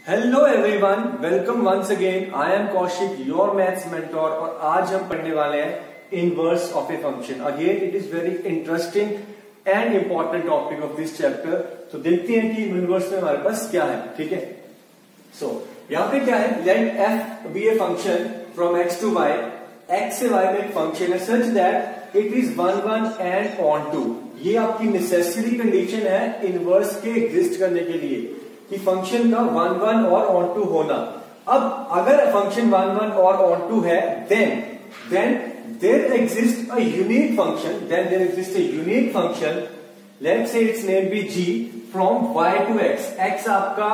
Hello everyone, welcome once again. I am Kaushik, your maths mentor, और आज हम पढ़ने वाले हैं inverse of a function. Again it is very interesting and important topic of this chapter. तो देखते हैं कि इनवर्स में हमारे पास क्या है। ठीक है, सो यहाँ पे क्या है, let f be a function from X to Y. X से वाई में एक फंक्शन है such that it is 1 1 and on to. ये आपकी नेसेसरी कंडीशन है इनवर्स के एग्जिस्ट करने के लिए कि फंक्शन का 1 1 और ऑन टू होना। अब अगर फंक्शन 1 1 और ऑन टू है then there exists a unique function, then there exists a unique function, let's say its name be g from y to x। x आपका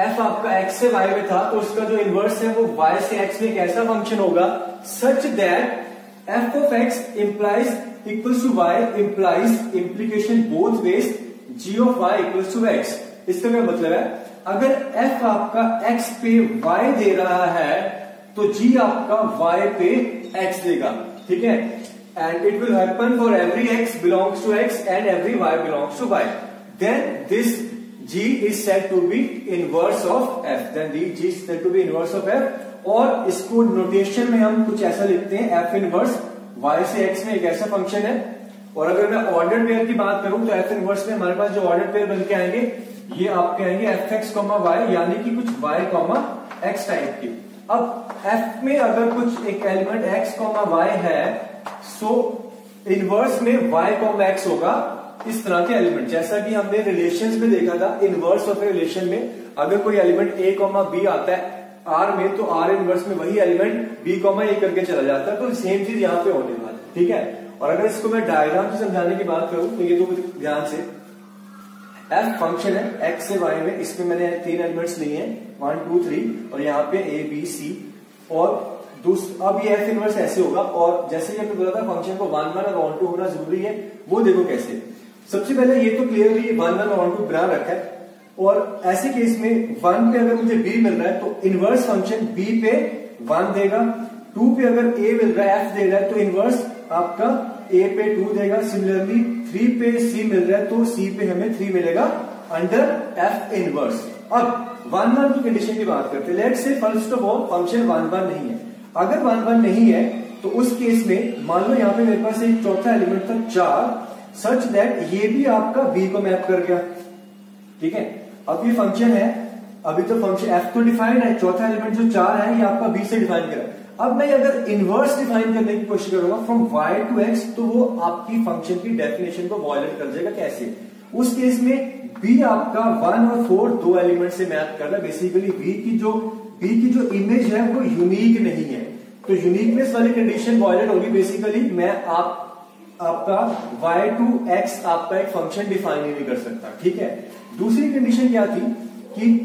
f आपका x से y में था, तो उसका जो इनवर्स है वो y से x में एक ऐसा फंक्शन होगा such that f of x implies equals to y implies implication both ways g of y equals to x। इसका क्या मतलब है, अगर f आपका x पे y दे रहा है तो g आपका y पे x देगा। ठीक है, and it will happen for every x belongs to x and every y belongs to y। Then this g is said to be inverse of f। Then this g is said to be inverse of f। और इसको notation में हम कुछ ऐसा लिखते हैं, f inverse y से x में एक ऐसा फंक्शन है। और अगर मैं ऑर्डर पेयर की बात करूं तो f इनवर्स में हमारे पास जो ऑर्डर पेयर बन के आएंगे ये आपके आएंगे एफ एक्स कॉमा वाई, यानी कि कुछ वाई कॉमा एक्स टाइप की। अब एफ में अगर कुछ एक एलिमेंट एक्स कॉमा वाई है सो इनवर्स में वाई कॉमा एक्स होगा इस तरह के एलिमेंट। जैसा कि हमने रिलेशंस में देखा था, इनवर्स ऑफ ए रिलेशन में अगर कोई एलिमेंट ए कॉमा बी आता है आर में, तो आर इनवर्स में वही एलिमेंट बी कॉमा ए करके चला जाता है। तो सेम चीज यहाँ पे होने वाली। ठीक है, और अगर इसको मैं डायग्राम से समझाने की बात करूं तो ये तो ध्यान से f फंक्शन है x से y में, इसमें मैंने 3 एलिमेंट्स लिए हैं 1 2 3 और यहाँ पे a b c। और अब ये f इनवर्स ऐसे होगा, और जैसे कि हमने बोला था फंक्शन को 1 1 और ऑन टू होना जरूरी है, वो देखो कैसे। सबसे पहले ये तो क्लियरली 1 1 और ऑन टू बना रखा है, और ऐसे केस में 1 पे अगर मुझे b मिल रहा है तो इनवर्स फंक्शन b पे 1 देगा। 2 पे अगर a मिल रहा है, f दे रहा है, तो इनवर्स आपका a पे 2 देगा। सिमिलरली 3 पे c मिल रहा है तो c पे हमें 3 मिलेगा अंडर f इनवर्स। अब 1 1 की कंडीशन की बात करते हैं। Let's say first of all function 1 1 नहीं है। अगर 1 1 नहीं है तो उस केस में मान लो यहाँ पे मेरे पास एक चौथा एलिमेंट था 4, सच दैट ये भी आपका b को मैप कर गया। ठीक है, अब ये फंक्शन है, अभी तो फंक्शन f तो डिफाइंड है, चौथा एलिमेंट जो 4 है ये आपका b से डिफाइन करा। अब मैं अगर इनवर्स डिफाइन करने की कोशिश करूंगा फ्रॉम y टू x तो वो आपकी फंक्शन की डेफिनेशन को वायलेट कर देगा। कैसे? उस केस में b आपका 1 और 4 दो एलिमेंट से मैप कर रहा है। बेसिकली b की जो इमेज है वो यूनिक नहीं है, तो यूनिकनेस वाली कंडीशन वायलेट होगी। बेसिकली मैं आपका y टू x आपका एक फंक्शन डिफाइन ही नहीं कर सकता। ठीक है, दूसरी कंडीशन क्या थी कि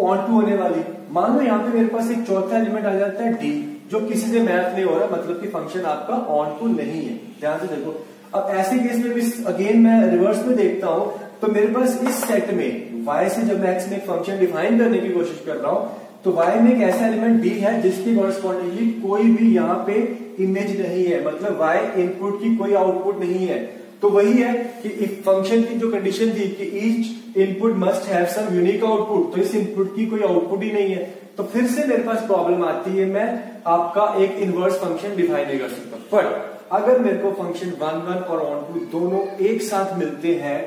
ऑन टू होने वाली। मान लो यहाँ पे मेरे पास एक चौथा एलिमेंट आ जाता है d जो किसी से मैप नहीं हो रहा, मतलब कि फंक्शन आपका ऑन टू नहीं है। ध्यान से देखो, अब ऐसे केस में भी अगेन मैं रिवर्स में देखता हूं तो मेरे पास इस सेट में y से जब मैं x में एक फंक्शन डिफाइन करने की कोशिश कर रहा हूं तो y में एक ऐसा एलिमेंट b है जिसकी कॉरेस्पॉन्डिंगली कोई भी यहाँ पे इमेज नहीं है, मतलब y इनपुट की कोई आउटपुट नहीं है। तो वही है कि फंक्शन की जो कंडीशन थी कि each input must have some unique output, तो इस इनपुट की कोई आउटपुट ही नहीं है, तो फिर से मेरे पास प्रॉब्लम आती है, मैं आपका एक इनवर्स फंक्शन डिफाइन नहीं कर सकता। बट अगर मेरे को फंक्शन 1 1 और ऑन टू दोनों एक साथ मिलते हैं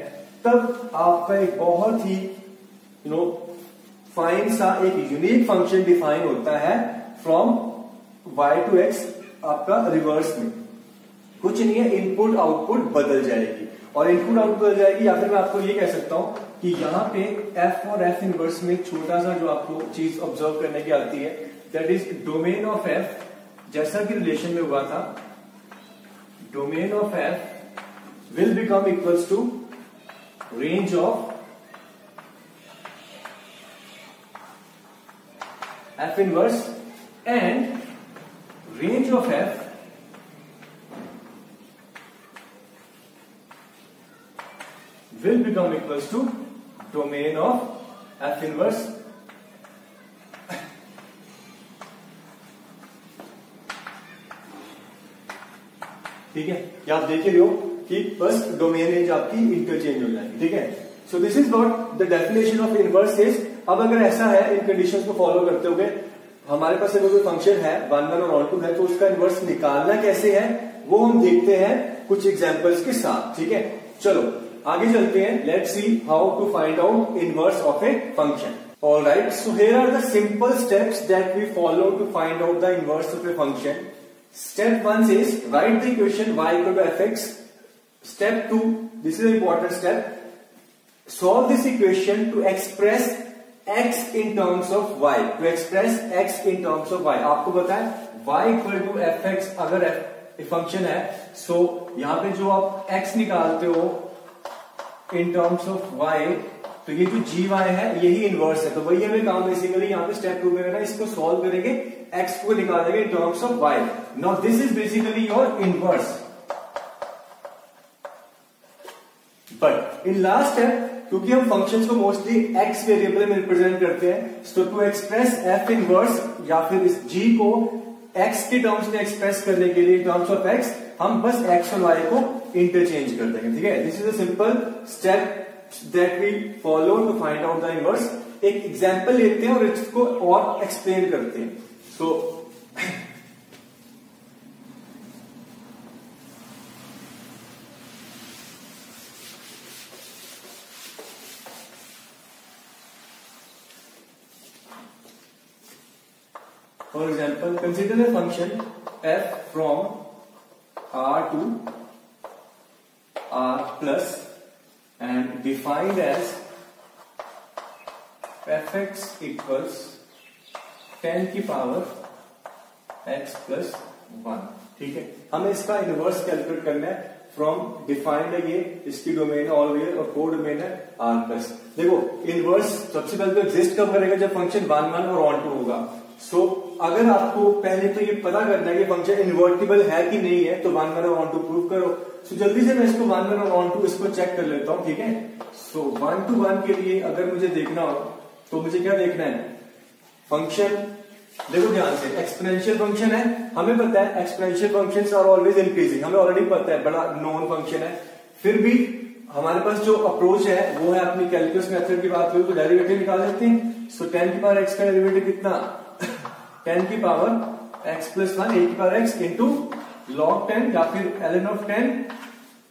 तब आपका एक बहुत ही फाइन सा एक यूनिक फंक्शन डिफाइन होता है फ्रॉम y टू x आपका रिवर्स में। कुछ नहीं है, इनपुट आउटपुट बदल जाएगी, और इनपुट आउटपुट बदल जाएगी, या फिर मैं आपको ये कह सकता हूं कि यहाँ पे f और f इनवर्स में छोटा सा जो आपको चीज ऑब्जर्व करने की आती है, that is domain of f। जैसा कि रिलेशन में हुआ था, domain of f will become equals to range of f inverse, and range of f will become equals to domain of f inverse। ठीक है, ये आप देख रहे हो कि बस डोमेन रेंज आपकी इंटरचेंज हो जाएगी। ठीक है, सो this is what the definition of inverse is. अब अगर ऐसा है, इन कंडीशंस को फॉलो करते हुए हमारे पास अगर कोई फंक्शन है 1 1 और ऑन टू है, तो उसका इनवर्स निकालना कैसे है वो हम देखते हैं कुछ एग्जांपल्स के साथ। ठीक है, चलो आगे चलते हैं। Let's see how to find out inverse of a function. Alright, so here are the simple steps that we follow to find out the inverse of a function. Step 1 says write the equation y equal to fx. Step 2, this is an important step, solve this equation to express x in terms of y, to express x in terms of y। आपको पता है y equal to fx अगर function है, सो यहां पे जो आप x निकालते हो इन टर्म्स ऑफ y, तो ये जो gy है यही इनवर्स है। तो वही हमें काम बेसिकली यहाँ पे स्टेप 2 में करना है, इसको सॉल्व करेंगे, x को निकालेंगे in terms of y। Now this is basically your inverse. But in last step, क्योंकि हम फंक्शंस को मोस्टली x वेरिएबल में रिप्रेजेंट करते हैं, सो टू एक्सप्रेस f इनवर्स या फिर इस g को x के टर्म्स में एक्सप्रेस करने के लिए टर्म्स ऑफ x हम बस x और y को इंटरचेंज कर देंगे। ठीक है, this is a simple step that we follow to find out the inverse. एक एग्जांपल लेते हैं और इसको और एक्सप्लेन करते हैं। सो for example, consider a function f from R to R plus and defined as fx equals 10 की power x plus 1। ठीक है, हमें इसका इनवर्स कैलकुलेट करना है। फ्रॉम डिफाइंड है ये, इसकी डोमेन है ऑलवेज और को डोमेन है R प्लस। देखो इनवर्स सबसे पहले तो एग्जिस्ट कब करेगा, जब फंक्शन 1 1 और ऑन टू होगा। सो अगर आपको पहले तो ये पता करना है कि फंक्शन इन्वर्टिबल है कि नहीं है, तो 1 1 और ऑन टू प्रूव करो। सो जल्दी से मैं इसको 1 1 और ऑन टू इसको चेक कर लेता हूं। ठीक है, सो 1 to 1 के लिए अगर मुझे देखना हो तो मुझे क्या देखना है, फंक्शन देखो ध्यान से, एक्सपोनेंशियल फंक्शन है, हमें पता है exponential functions are always increasing, हमें ऑलरेडी पता है, बड़ा नोन फंक्शन है। फिर भी हमारे पास जो अप्रोच है वो है, अपनी कैलकुलस मेथड की बात करूं तो डेरिवेटिव निकाल लेते हैं। सो 10 की पावर x का डेरिवेटिव कितना, 10 की पावर x प्लस 1 a की पावर x इंटू log 10 या फिर ln ऑफ 10।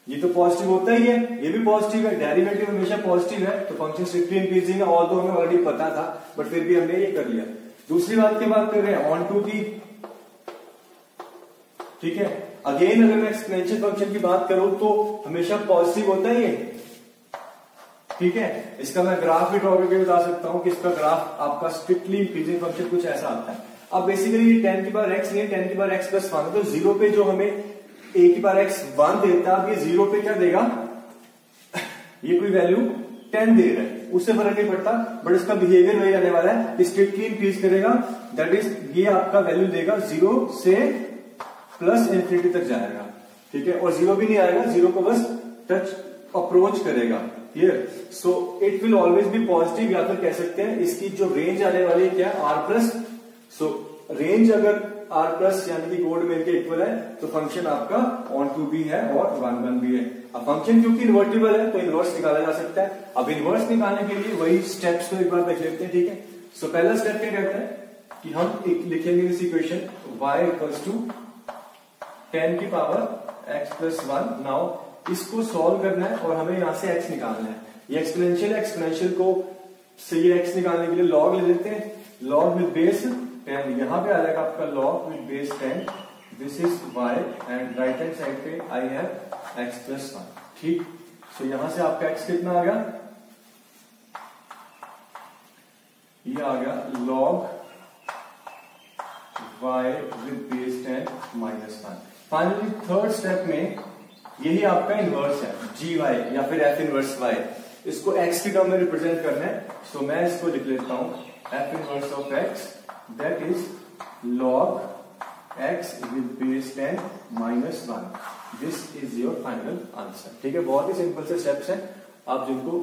ये तो पॉजिटिव होता ही है, ये भी पॉजिटिव है, डेरिवेटिव हमेशा पॉजिटिव है, तो फंक्शन स्ट्रिक्टली इंक्रीजिंग है, ऑल्दो हमें ऑलरेडी पता था, बट फिर भी हमने ये कर लिया। दूसरी बात की बात कर रहे हैं ऑन टू की। ठीक है, अगेन अगर मैं एक्सपोनेंशियल फंक्शन की बात करूं तो हमेशा पॉजिटिव होता है ये। ठीक है, इसका मैं ग्राफ भी ड्रॉ करके बता सकता हूं कि इसका ग्राफ आपका स्ट्रिक्टली इंक्रीजिंग फंक्शन कुछ ऐसा आता है। अब बेसिकली ये 10 की पावर x नहीं है, 10 की पावर x प्लस 1, तो जीरो पे जो हमें a की पावर x 1 देता है, अब ये जीरो पे क्या देगा, ये कोई वैल्यू 10 दे रहा है, उससे फर्क नहीं पड़ता, बट इसका बिहेवियर वही रहने वाला है, स्ट्रिक्टली इंक्रीज करेगा, दैट इज ये आपका वैल्यू देगा 0 से प्लस इंफिनिटी तक जाएगा। ठीक है, और 0 भी नहीं आएगा, 0 को बस टच अप्रोच करेगा। Clear, so it will always be positive, या फिर कह सकते हैं इसकी जो रेंज आने वाली है क्या है, आर प्लस। सो रेंज अगर आर प्लस यानी कि कोड मेल के इक्वल है, तो फंक्शन आपका ऑन टू भी है और 1 1 भी है। अब फंक्शन क्योंकि इन्वर्टिबल है तो इनवर्स निकाला जा सकता है। अब इनवर्स निकालने के लिए वही स्टेप्स को एक बार देख लेते हैं। ठीक है, सो पहला स्टेप क्या कहता है कि हम एक लिखेंगे इस इक्वेशन y इक्वल्स टू 10 की पावर x प्लस 1। नाउ इसको सॉल्व करना है और हमें यहां से x निकालना है। ये एक्सपोनेंशियल को से ये x निकालने के लिए log ले लेते हैं, log विद बेस 10, यहां पे आ जाएगा आपका log with base 10, this is y and right hand side पे आई हैव x प्लस 1। ठीक, सो यहां से आपका x कितना आ गया, ये आ गया log y with base 10 minus 1। Finally third step में यही आपका इनवर्स है gy या फिर f इनवर्स y, इसको x की टर्म में रिप्रेजेंट करना है। सो मैं इसको लिख लेता हूं f inverse of x, that is log x with base 10 minus 1। This is your final answer. ठीक है, बहुत ही सिंपल से स्टेप्स हैं, आप जिनको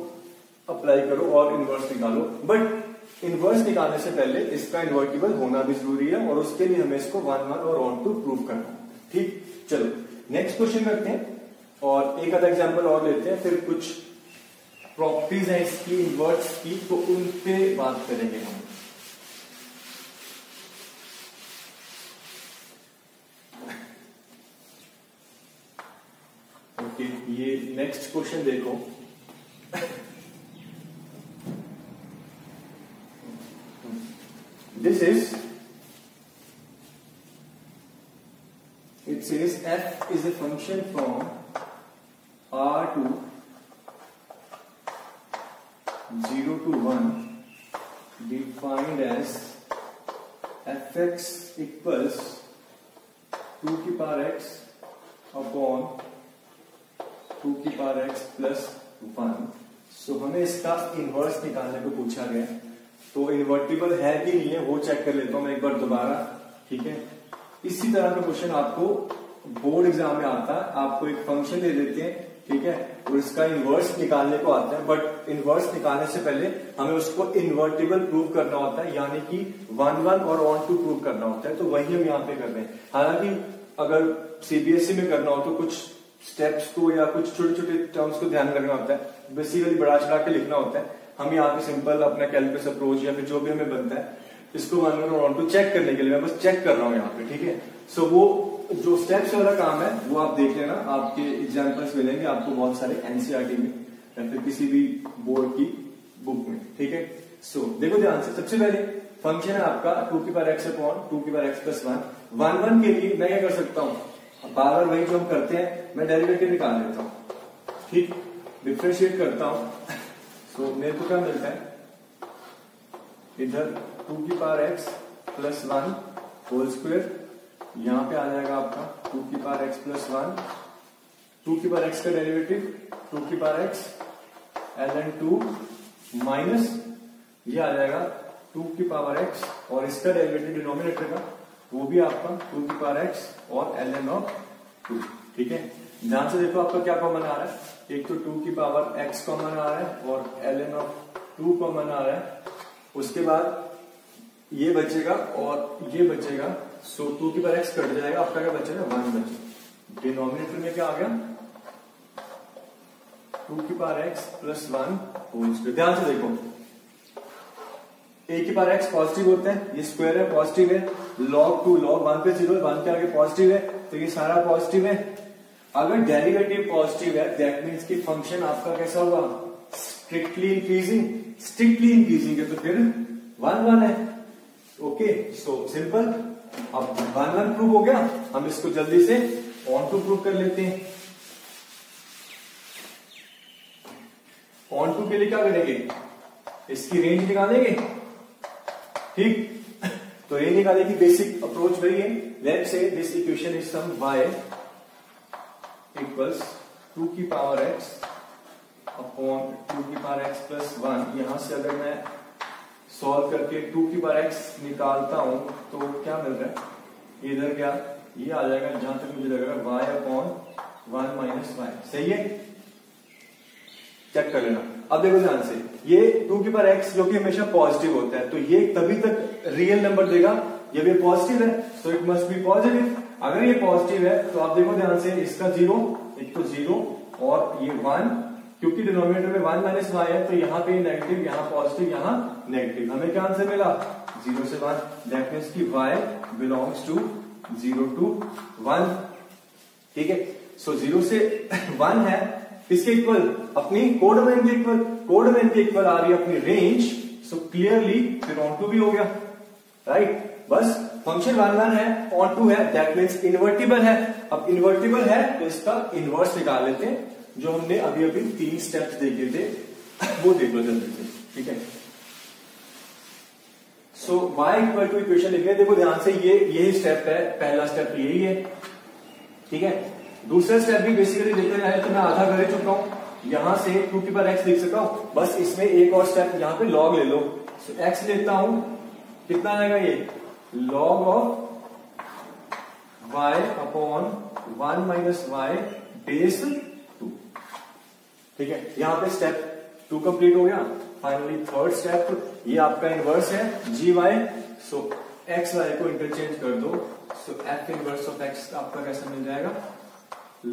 अप्लाई करो और इनवर्स निकालो। बट इनवर्स निकालने से पहले इसका इन्वर्टिबल होना भी जरूरी है, और उसके लिए हमें इसको 1 1 और ऑन टू प्रूव करना है। ठीक, चलो नेक्स्ट क्वेश्चन करते हैं और एक आधा एग्जांपल और लेते हैं, फिर कुछ प्रॉपर्टीज हैं इसकी इनवर्स की, तो उन पे बात करेंगे हम। ओके, ये नेक्स्ट क्वेश्चन देखो। This is, it says f is a function from r to 0 to 1 defined as fx equals 2 की पावर x upon 2 की पावर x plus 1। सो हमें इसका इनवर्स निकालने को पूछा गया, तो इन्वर्टिबल है कि नहीं है वो चेक कर लेता हूं मैं एक बार दोबारा। ठीक है, इसी तरह का क्वेश्चन आपको बोर्ड एग्जाम में आता है, आपको एक फंक्शन दे देते हैं, ठीक है, और इसका इनवर्स निकालने को आता है, बट इनवर्स निकालने से पहले हमें उसको इन्वर्टिबल प्रूव करना होता है, यानी कि 1 1 और ऑन टू प्रूव करना होता है। तो वही हम यहाँ पे कर रहे हैं। हालांकि अगर सीबीएसई में करना हो तो कुछ स्टेप्स को या कुछ छोटे छोटे टर्म्स को ध्यान रखना होता है, बेसिकली बड़ा चढ़ा के लिखना होता है। हम यहाँ पे सिंपल अपना कैलकुलस अप्रोच या फिर जो भी हमें बनता है इसको 1 1 और ऑन टू चेक करने के लिए मैं बस चेक कर रहा हूँ यहाँ पे। ठीक है, सो वो जो स्टेप्स वाला काम है वो आप देख लेना, आपके एग्जाम्पल्स मिलेंगे आपको बहुत सारे एनसीईआरटी में या फिर किसी भी बोर्ड की बुक में। ठीक है, सो देखो ध्यान से। सबसे पहले फंक्शन है आपका 2 की पावर x अपॉन 2 की पावर x प्लस 1। 1 1 के लिए मैं क्या कर सकता हूँ, बार बार वही जो हम करते हैं, मैं डेरिवेटिव निकाल लेता हूँ। ठीक, डिफरेंशिएट करता हूँ। सो मेरे को क्या मिलता है, इधर 2 की power x plus 1 whole square, यहां पे आ जाएगा आपका 2 की पावर x प्लस 1, 2 की पावर x का डेरिवेटिव 2 की पावर x ln 2 माइनस ये आ जाएगा 2 की पावर x और इसका डेरिवेटिव डिनोमिनेटर का वो भी आपका 2 की पावर x और ln ऑफ 2। ठीक है, ध्यान से देखो आपका क्या कॉमन आ रहा है, एक तो 2 की पावर x कॉमन आ रहा है और ln ऑफ 2 कॉमन आ रहा है, उसके बाद ये बचेगा और ये बचेगा। सो 2 की पावर x कट जाएगा, आपका क्या बचेगा 1 बचेगा। डिनोमिनेटर में क्या आ गया 2 की power x plus 1 whole square. ध्यान से देखो, a की पावर x पॉजिटिव होता है, ये स्क्वायर है पॉजिटिव है, log 2 log 1 पे 0 1 के आगे पॉजिटिव है, तो ये सारा पॉजिटिव है। अगर डेरिवेटिव पॉजिटिव है दैट मीन्स की फंक्शन आपका कैसा होगा, स्ट्रिक्टली इंक्रीजिंग है, तो फिर 1 1 है। Okay, so simple. अब 1 1 प्रूव हो गया, हम इसको जल्दी से ऑन टू प्रूव कर लेते हैं। ऑन टू के लिए क्या करेंगे, इसकी रेंज निकालेंगे। ठीक, तो रेंज निकालने की बेसिक अप्रोच वही है। Let's say this equation is some y equals 2 की पावर x अपॉन 2 की पावर x प्लस 1। यहां से अगर मैं सॉल्व करके 2 की पावर x निकालता हूं तो क्या मिल रहा है, इधर क्या ये आ जाएगा, जहां तक मुझे लग रहा है y अपॉन 1 माइनस y। सही है, चेक कर लेना। अब देखो ध्यान से, ये 2 की पावर x जो कि हमेशा पॉजिटिव होता है, तो ये तभी तक रियल नंबर देगा जब ये पॉजिटिव है, so it must be positive. अगर ये पॉजिटिव है तो आप देखो ध्यान से, इसका 0, एक तो 0 और ये 1, क्योंकि डिनोमिनेटर में 1 माइनस y है तो यहाँ पे नेगेटिव, यहाँ पॉजिटिव, यहाँ नेगेटिव। हमें क्या आंसर मिला 0 से 1, दैट मीन्स की y बिलोंग्स टू 0 to 1। ठीक है, सो 0 से 1 है, किसके इक्वल, अपनी कोड डोमेन के इक्वल। कोड डोमेन के इक्वल आ रही है अपनी रेंज, सो क्लियरली फिर ऑन टू भी हो गया। राइट, बस फंक्शन 1 1 है, ऑन टू है, दैट मीन्स इन्वर्टिबल है। अब इन्वर्टिबल है तो इसका इनवर्स निकाल लेते हैं, जो हमने अभी अभी 3 स्टेप्स देखे थे वो देख लो जल्दी से। ठीक है, सो y इक्वल टू इक्वेशन लिखे। देखो ध्यान से, ये यही स्टेप है, पहला स्टेप यही है। ठीक है, दूसरा स्टेप भी बेसिकली देखते जाए तो मैं आधा कर ही चुका हूं, यहां से 2 की पावर x लिख सकता हूं, बस इसमें एक और स्टेप यहाँ पे log ले लो। सो x लेता हूं, कितना आएगा ये log of y upon 1 minus y base 2। ठीक है, यहां पे स्टेप 2 कंप्लीट हो गया। फाइनली थर्ड स्टेप, ये आपका इनवर्स है gy। सो x y को इंटरचेंज कर दो, सो f इनवर्स ऑफ x आपका कैसा मिल जाएगा,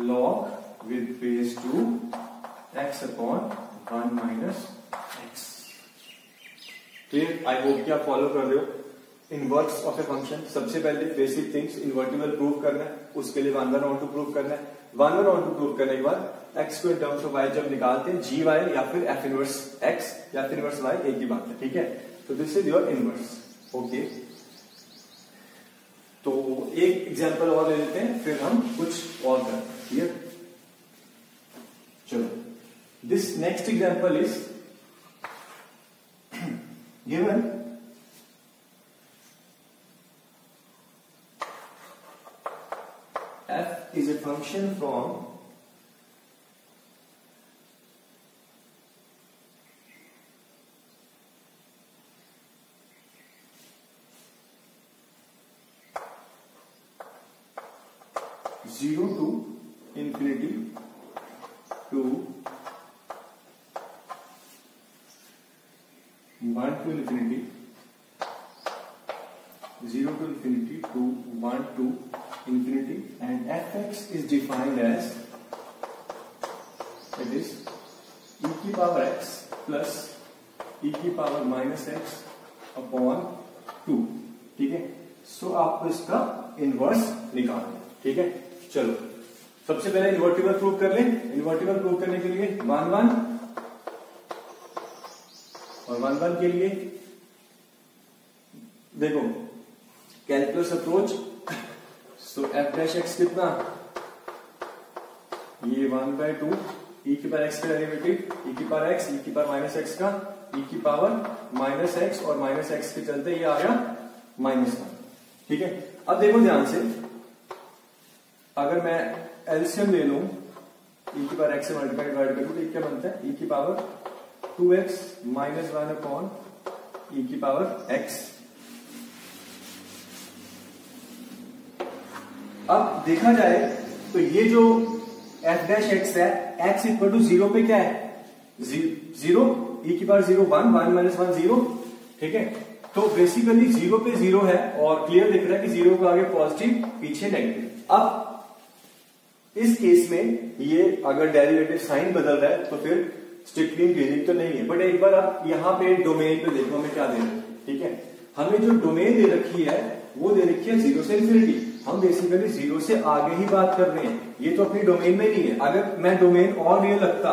log with base 2 x upon 1 minus x. Clear? I hope कि आप फॉलो कर रहे हो इनवर्स ऑफ ए फंक्शन। सबसे पहले बेसिक थिंग्स इन्वर्टिबल प्रूव करना है, उसके लिए 1 1 ऑन टू प्रूव करना है। 1 1 ऑन टू प्रूव करने के बाद एक्स को इन टर्म्स ऑफ वाई जब निकालते हैं, जी वाई या फिर एफ इनवर्स एक्स या फिर इनवर्स वाई एक ही बात है, ठीक है। तो this is your inverse. Okay, तो एक एग्जांपल और ले लेते हैं, फिर हम कुछ और करते हैं। क्लियर? चलो, this next example is given f is a function from zero to infinity to 1 to infinity, 0 to infinity to 1 to infinity, and fx is defined as, it is e की पावर x plus e की power minus x upon 2, ठीक है। सो आपको इसका inverse निकालना है, ठीक है। चलो, सबसे पहले इन्वर्टिबल प्रूव कर लें। इन्वर्टिबल प्रूव करने के लिए 1 1 और 1 1 के लिए देखो कैलकुलस अप्रोच। सो एफ डैश एक्स कितना, ये 1/2 ई की पावर एक्स का डेरिवेटिव, ई की पावर एक्स, ई की पावर माइनस एक्स का, ई की पावर माइनस एक्स और माइनस एक्स के चलते ये आ गया -1, ठीक है। अब देखो ध्यान से, अगर मैं एलसीएम ले लूं, ई की पावर एक्स से मल्टीप्लाई डिवाइड करूं तो क्या बनता है, ई की पावर 2x माइनस 1 अपॉन ई की पावर x। अब देखा जाए तो ये जो f डैश x है, x इक्वल टू 0 पे क्या है, 0, e की पावर 0 1 1 माइनस 1 0, ठीक है। तो बेसिकली 0 पे 0 है और क्लियर दिख रहा है कि 0 के आगे पॉजिटिव पीछे नेगेटिव। अब इस केस में ये अगर डेरिवेटिव साइन बदल रहा है तो फिर स्ट्रिक्टली इंक्रीजिंग तो नहीं है, बट एक बार आप यहाँ पे डोमेन पे देखो हमें क्या दे रहे हैं, ठीक है। हमें जो डोमेन दे रखी है वो दे रखी है 0 से इंफिनिटी। हम बेसिकली 0 से आगे ही बात कर रहे हैं, ये तो अपनी डोमेन में नहीं है। अगर मैं डोमेन और रियल लगता,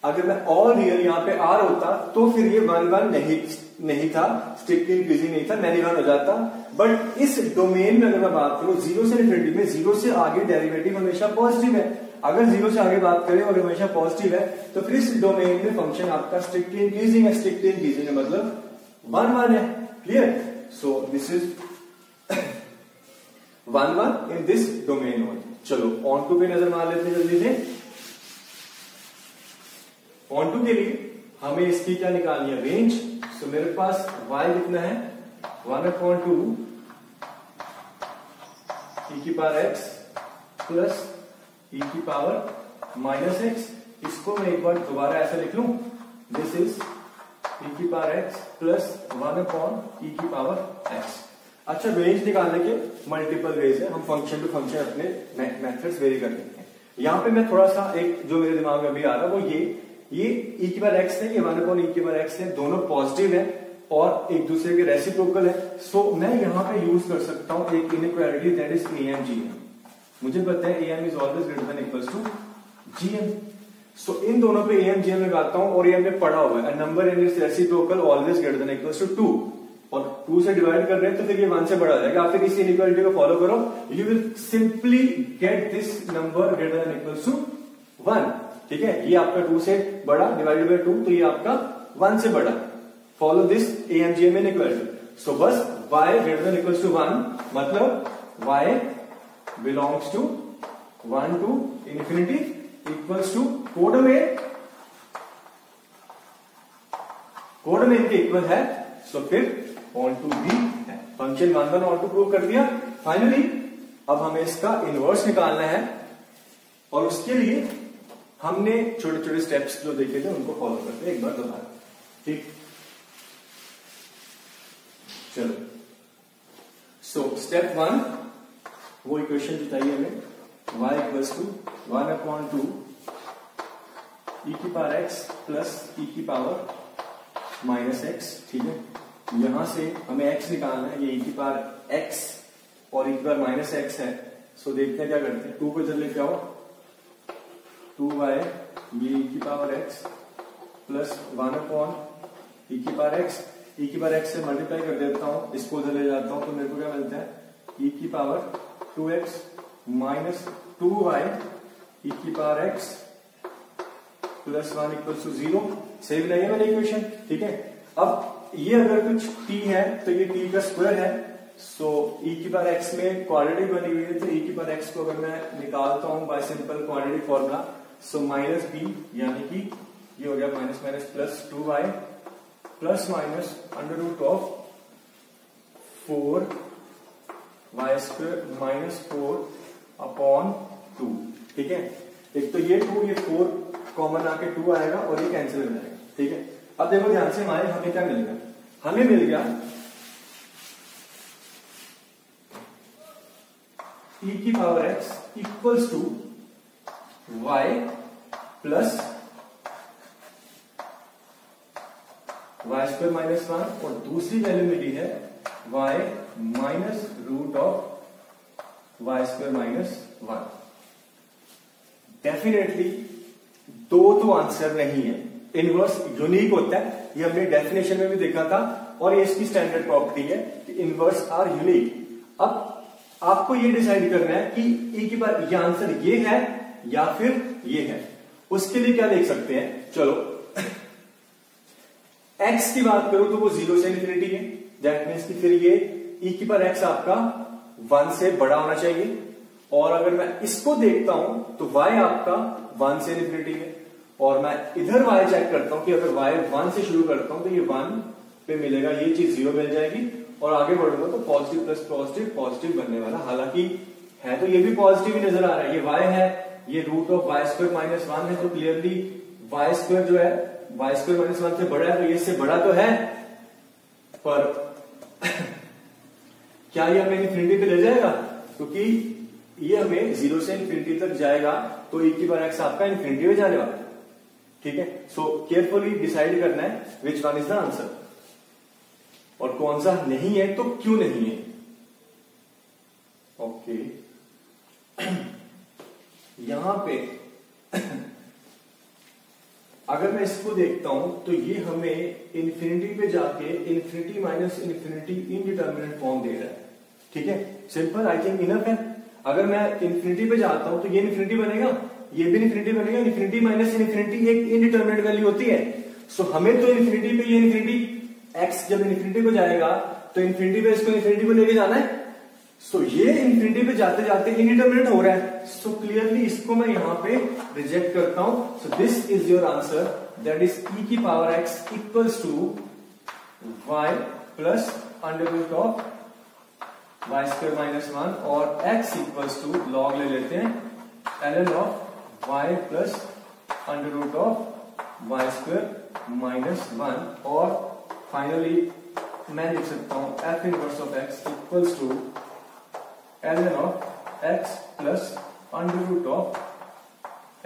अगर मैं और रियल यहाँ पे आर होता तो फिर ये 1 1 नहीं था, स्ट्रिक्टली इंक्रीजिंग नहीं था, मैनिवन हो जाता। बट इस डोमेन में अगर मैं बात करूं 0 से इंफिनिटी में, 0 से आगे डेरिवेटिव हमेशा पॉजिटिव है। अगर 0 से आगे बात करें और हमेशा पॉजिटिव है तो फिर इस डोमेन में फंक्शन आपका स्ट्रिक्टली इंक्रीजिंग है। स्ट्रिक्टली इंक्रीजिंग है मतलब 1 1 है। Clear? So this is 1 1 in this domain. चलो ऑन टू पे नजर मार लेते हैं जल्दी से। ऑन टू के लिए हमें इसकी क्या निकालनी है, रेंज। तो मेरे पास y कितना है, 1/2 e की पावर x प्लस e की पावर माइनस x। इसको मैं एक बार दोबारा ऐसा लिख लूं, दिस इज e की पावर x प्लस 1/e की पावर x। अच्छा, रेंज निकालने के मल्टीपल वेज है, हम फंक्शन टू फंक्शन अपने मेथड्स वेरी कर लेते हैं। यहां पे मैं थोड़ा सा एक जो मेरे दिमाग में अभी आ रहा है वो ये e की पावर x है, ये 1/e की पावर x है, दोनों पॉजिटिव है और एक दूसरे के रेसिप्रोकल है। सो मैं यहां पे यूज कर सकता हूं एक इनइक्वालिटी दैट इज AMGM। मुझे पता है AM is always greater than equals to GM। So इन दोनों पे AMGM लगाता हूं और ये हमने पढ़ा हुआ है, number in its reciprocal always greater than equals to 2, और 2 से डिवाइड कर रहे हैं तो फिर ये 1 से बड़ा हो जाएगा। आप फिर इस इनइक्वालिटी को फॉलो करो, you will simply get this number greater than equals to 1, ठीक है। ये आपका 2 से बड़ा डिवाइडेड बाय 2, तो ये आपका 1 से बड़ा। Follow this AMGM inequality. So बस y greater than equals to 1 मतलब y belongs to 1 to infinity equals to codomain के इक्वल है। सो फिर ऑन टू बी है, फंक्शन 1 1 ऑन टू प्रूव कर दिया। फाइनली अब हमें इसका इनवर्स निकालना है और उसके लिए हमने छोटे छोटे स्टेप्स जो देखे थे उनको फॉलो करते हैं एक बार दोबारा, ठीक। चलो, सो स्टेप 1 वो इक्वेशन जो चाहिए हमें, y इक्वल्स टू 1/2 ई की पावर एक्स प्लस ई की पावर माइनस एक्स। ठीक है, यहां से हमें एक्स निकालना है, ये ई की पावर एक्स और ई की पावर माइनस एक्स है। सो देखते हैं क्या करते हैं, 2 को इधर लेके आओ, 2y ये ई की पावर एक्स प्लस 1 ई की पावर एक्स, ई की पावर एक्स से मल्टीप्लाई कर देता हूं, इसको उधर ले जाता हूं, तो मेरे को क्या मिलता है, ई की पावर 2x माइनस 2y ई की power x plus 1 equal to 0। सही बनाई है मैंने इक्वेशन। ठीक है, अब ये अगर कुछ t है तो ये t का स्क्वायर है। सो e की पावर x में क्वाड्रेटिक बनी हुई है, तो e की पावर x को अगर मैं निकालता हूं by simple quadratic formula, so minus b यानी कि ये हो गया minus minus plus 2y plus minus under root of 4y square minus 4 upon 2। ठीक है, एक तो ये 2 ये 4 कॉमन आके 2 आएगा और ये कैंसिल हो जाएगा। ठीक है, अब देखो ध्यान से हमें क्या मिल गया, हमें मिल गया e की power x equals to y plus y square minus 1 और दूसरी वैल्यू मिली है y minus root of y square minus 1। Definitely दो तो आंसर नहीं है, इनवर्स यूनिक होता है, ये हमने डेफिनेशन में भी देखा था और ये इसकी स्टैंडर्ड प्रॉपर्टी है कि इनवर्स आर यूनिक। अब आपको ये डिसाइड करना है कि e की बार ये आंसर ये है या फिर ये है। उसके लिए क्या देख सकते हैं, चलो x की बात करो तो वो 0 से इन्फिनिटी है, दैट मीन्स कि फिर ये e की बार x आपका 1 से बड़ा होना चाहिए। और अगर मैं इसको देखता हूं तो y आपका 1 से इन्फिनिटी है, और मैं इधर y चेक करता हूं कि अगर y 1 से शुरू करता हूं तो ये 1 पे मिलेगा, ये चीज 0 मिल जाएगी और आगे बढ़ूंगा तो पॉजिटिव प्लस पॉजिटिव पॉजिटिव बनने वाला। हालांकि है तो ये भी पॉजिटिव ही नजर आ रहा है, ये y है, ये root of y square minus 1 है, तो क्लियरली y स्क्वायर जो है y स्क्वायर माइनस 1 से बड़ा है, तो ये इससे बड़ा तो है, पर क्या ये हमें इन्फिनिटी पे ले जाएगा, क्योंकि ये हमें 0 से इन्फिनिटी तक जाएगा, तो e की पावर x आपका इन्फिनिटी में जाने वाला है। ठीक है, सो केयरफुली डिसाइड करना है which one is the answer, और कौन सा नहीं है तो क्यों नहीं है। ओके यहां पे अगर मैं इसको देखता हूं तो ये हमें इन्फिनिटी पे जाके infinity minus infinity indeterminate form दे रहा है। ठीक है, सिंपल, आई थिंक इनफ है। अगर मैं इन्फिनिटी पे जाता हूं तो ये इन्फिनिटी बनेगा, ये भी इन्फिनिटी बनेगा, इन्फिनिटी माइनस इन्फिनिटी एक इनडिटर्मिनेट वैल्यू होती है। सो हमें तो इन्फिनिटी पे ये इन्फिनिटी x जब इन्फिनिटी को जाएगा तो इन्फिनिटी पे इसको इन्फिनिटी को लेके जाना है। सो ये इन्फिनिटी पे जाते जाते इनडिटर्मिनेट हो रहा है, सो क्लियरली इसको मैं यहां पे रिजेक्ट करता हूं। So this is your answer, that is e की power x equals to y plus under root of y square minus 1 और x इक्वल्स टू लॉग ले लेते हैं ln of y plus under root of y square minus 1, और finally मैं लिख सकता हूं f inverse of x equals to ln of x plus under root of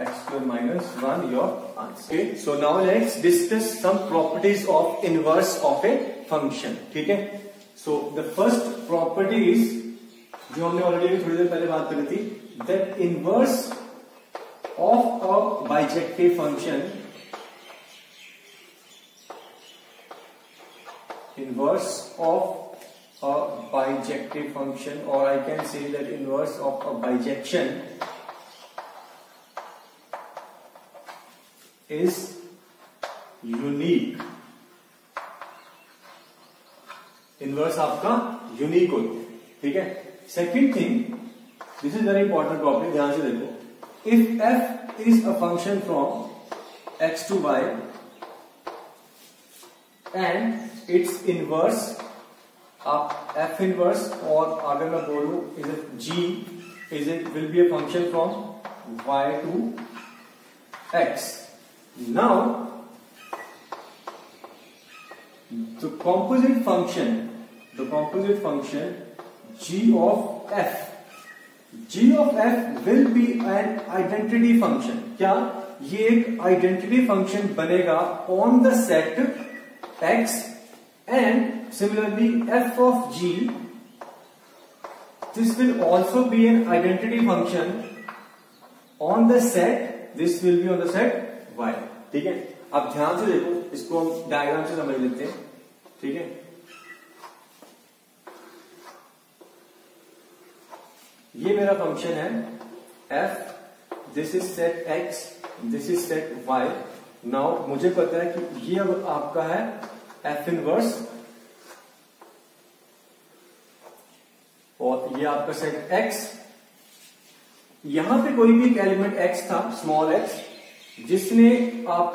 x square minus 1, your answer. So now let's discuss some properties of inverse of a function. ठीक है, so the first property is, जो हमने ऑलरेडी थोड़ी देर पहले बात करी थी, that inverse of a bijective function, inverse of a bijective function, or I can say that inverse of a bijection is unique. Inverse आपका यूनिक होता है। ठीक है, second thing, this is very important property, ध्यान से देखो, if f is a function from x to y and its inverse, आप f inverse, और अगर मैं बोलूं is it g, is it will be a function from y to x. Now the composite function g of f will be an identity function. क्या? ये एक identity function बनेगा on the set X and similarly f of g this will also be an identity function on the set, this will be on the set Y. ठीक है, अब ध्यान से देखो, इसको हम डायग्राम से समझ लेते हैं। ठीक है, ये मेरा फंक्शन है f, this is set x, this is set y। Now मुझे पता है कि ये अब आपका है f इनवर्स और ये आपका सेट x। यहां पे कोई भी एक एलिमेंट x था, स्मॉल x, जिसने आप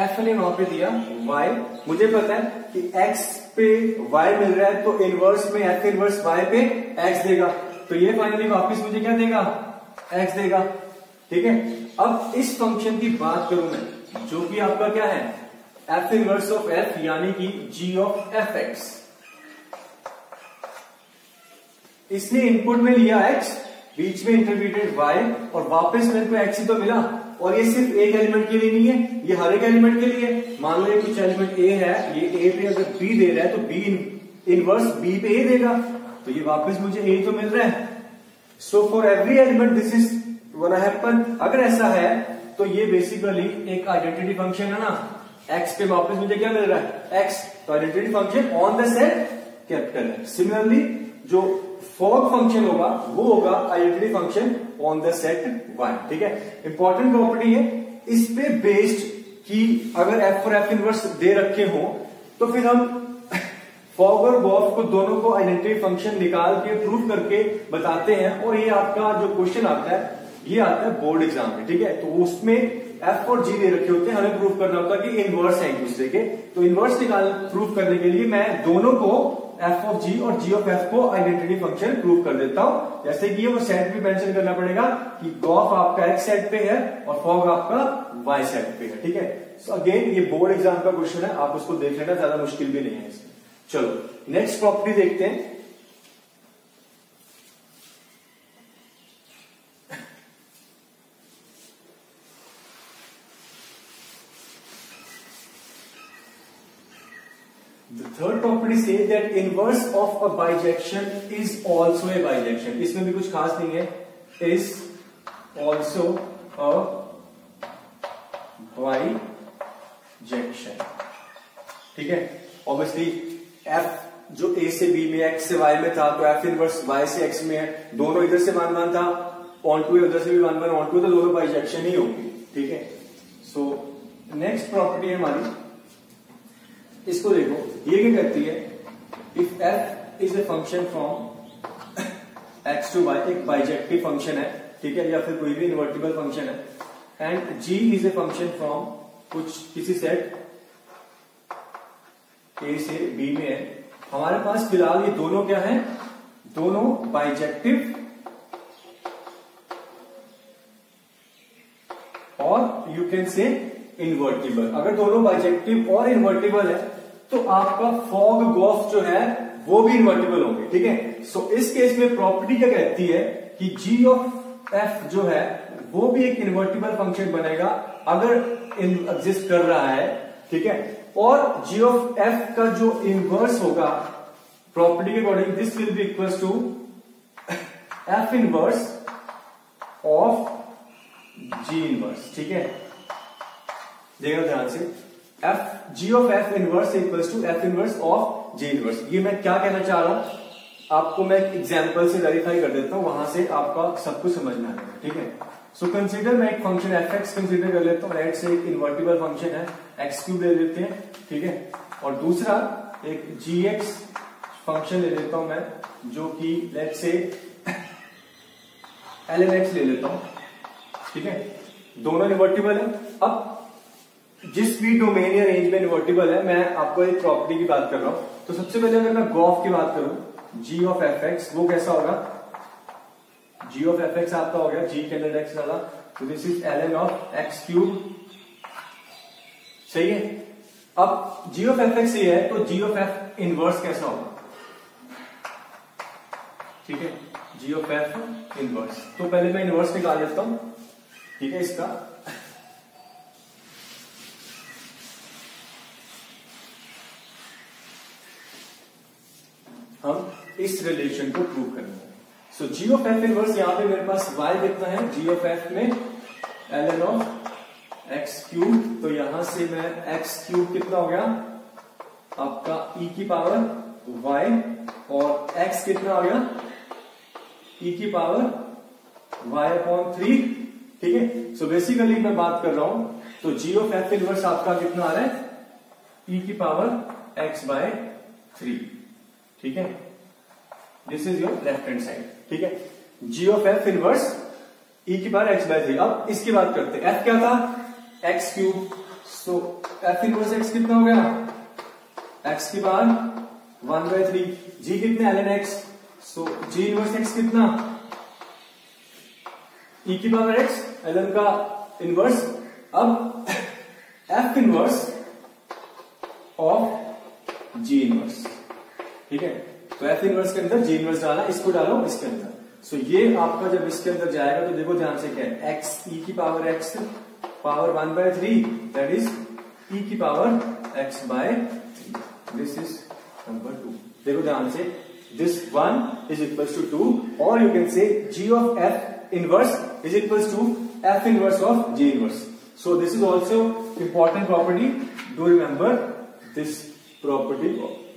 f ने वहां पे दिया y। मुझे पता है कि x पे y मिल रहा है, तो इनवर्स में f इनवर्स y पे x देगा, तो ये फाइनली वापस मुझे क्या देगा, x देगा। ठीक है, अब इस फंक्शन की बात करूं मैं, जो कि आपका क्या है, f इनवर्स ऑफ f, यानी कि g ऑफ fx। इसने इनपुट में लिया x, बीच में इंटरमीडिएट y, और वापस मेरे को x ही तो मिला। और ये सिर्फ एक एलिमेंट के लिए नहीं है, ये हर एक एलिमेंट के लिए। मान लो ये कुछ एलिमेंट a है, ये a पे अगर b दे रहा है तो b इनवर्स b पे a देगा, तो ये वापस मुझे a तो मिल रहा है। So for every element this is gonna happen. अगर ऐसा है तो ये बेसिकली एक आइडेंटिटी फंक्शन है ना, x पे वापस मुझे क्या मिल रहा है, x, तो identity function on the set capital है। सिमिलरली जो फॉग फंक्शन होगा वो होगा identity function on the set y। ठीक है, इंपॉर्टेंट प्रॉपर्टी है इस पे बेस्ड कि अगर f और f इनवर्स दे रखे हो तो फिर हम फॉग और गॉफ को दोनों को आइडेंटिटी फंक्शन निकाल के प्रूव करके बताते हैं। और ये आपका जो क्वेश्चन आता है ये आता है बोर्ड एग्जाम में। ठीक है, तो उसमें f और g दे रखे होते हैं, हमें प्रूव करना होता है कि इनवर्स है एक दूसरे के। तो इनवर्स निकाल प्रूव करने के लिए मैं दोनों को f ऑफ g और g ऑफ f को आइडेंटिटी फंक्शन प्रूव कर देता हूं। जैसे कि वो सेट भी मेंशन करना पड़ेगा कि गॉफ आपका x सेट पे है और फॉग आपका y सेट पे है। ठीक है, सो अगेन ये बोर्ड एग्जाम का क्वेश्चन है, आप उसको देख लेना, ज्यादा मुश्किल भी नहीं है इसमें। चलो नेक्स्ट प्रॉपर्टी देखते हैं। The third property says that inverse of a bijection is also a bijection। इसमें भी कुछ खास नहीं है, is also a bijection। ठीक है, ऑब्वियसली f जो a से b में, x से y में था, तो f इनवर्स y से x में है, दोनों इधर से 1 1 था, ऑन टू उधर से भी 1 1 ऑन टू, तो दोनों बाइजेक्शन ही होगी। ठीक है, सो नेक्स्ट प्रॉपर्टी है हमारी, इसको देखो, ये क्या कहती है, if f is a function from x to y, एक बाइजेक्टिव फंक्शन है। ठीक है, या फिर कोई भी इन्वर्टिबल फंक्शन है, and g is a function from कुछ किसी सेट a से b में है। हमारे पास फिलहाल ये दोनों क्या है, दोनों बाइजेक्टिव और यू कैन से इन्वर्टिबल। अगर दोनों बाइजेक्टिव और इन्वर्टिबल है तो आपका फॉग गॉफ जो है वो भी इन्वर्टिबल होंगे। ठीक है, सो इस केस में प्रॉपर्टी क्या कहती है कि g ऑफ f जो है वो भी एक इन्वर्टिबल फंक्शन बनेगा अगर एग्जिस्ट कर रहा है। ठीक है, और g ऑफ f का जो इनवर्स होगा प्रॉपर्टी के according, this will be equals to f inverse of g inverse. ठीक है, देखना ध्यान से, g of f inverse equals to f inverse of g inverse. ये मैं क्या कहना चाह रहा हूं, आपको मैं एक एग्जांपल से वेरीफाई कर देता हूं, वहां से आपका सब कुछ समझ में आएगा। ठीक है, सो कंसीडर मैं एक फंक्शन fx कंसीडर कर लेता हूं, लेट्स से एक इन्वर्टिबल फंक्शन है, x³ ले लेते हैं। ठीक है, और दूसरा एक gx फंक्शन ले लेता हूं मैं, जो कि लेट्स से ln(x) ले लेता हूं। ठीक है, दोनों इन्वर्टिबल है। अब जिस भी डोमेन या रेंज में इन्वर्टिबल है, मैं आपको एक प्रॉपर्टी की बात कर रहा हूं। तो सबसे पहले अगर मैं गॉफ की बात करूं, g ऑफ fx वो कैसा होगा, g ऑफ fx आपका हो गया g के अंदर x डाला, तो this is ln of x³। सही है, अब g ऑफ fx ये है, तो g ऑफ f इनवर्स कैसा होगा। ठीक है, g ऑफ f इनवर्स, तो पहले मैं इनवर्स निकाल लेता हूं। ठीक है, इसका हम इस रिलेशन को प्रूव करेंगे। सो जी ऑफ एफ इनवर्स, यहां पे मेरे पास y कितना है, जी ऑफ एफ में ln ऑफ एक्स क्यूब, तो यहां से मैं एक्स क्यूब कितना हो गया आपका e की पावर y, और x कितना हो गया e की पावर y अपॉन 3, ठीक है। सो बेसिकली मैं बात कर रहा हूं, तो जी ऑफ एफ इनवर्स आपका कितना आ रहा है, e की पावर x बाय 3, ठीक है। This is your left hand side, ठीक है। जी ऑफ एफ इनवर्स e की पावर x बाय 3। अब इसकी बात करते हैं, f क्या था, x क्यूब, सो f इनवर्स x कितना हो गया, x की पावर 1 बाय 3, g कितने ln x, सो g इनवर्स x कितना, e की पावर x ln का इनवर्स। अब f inverse of g inverse, ठीक है। तो f इनवर्स के अंदर g इनवर्स डाला, इसको डालो इसके अंदर। सो ये आपका जब इसके अंदर जाएगा तो देखो ध्यान से क्या है, x e की power x power 1 by 3, that is e की power x by 3, this is number 2। देखो ध्यान से, दिस 1 इज इक्वल्स टू 2, और you can say g of f inverse is equals to f inverse of g inverse. So this is also important property, do remember this property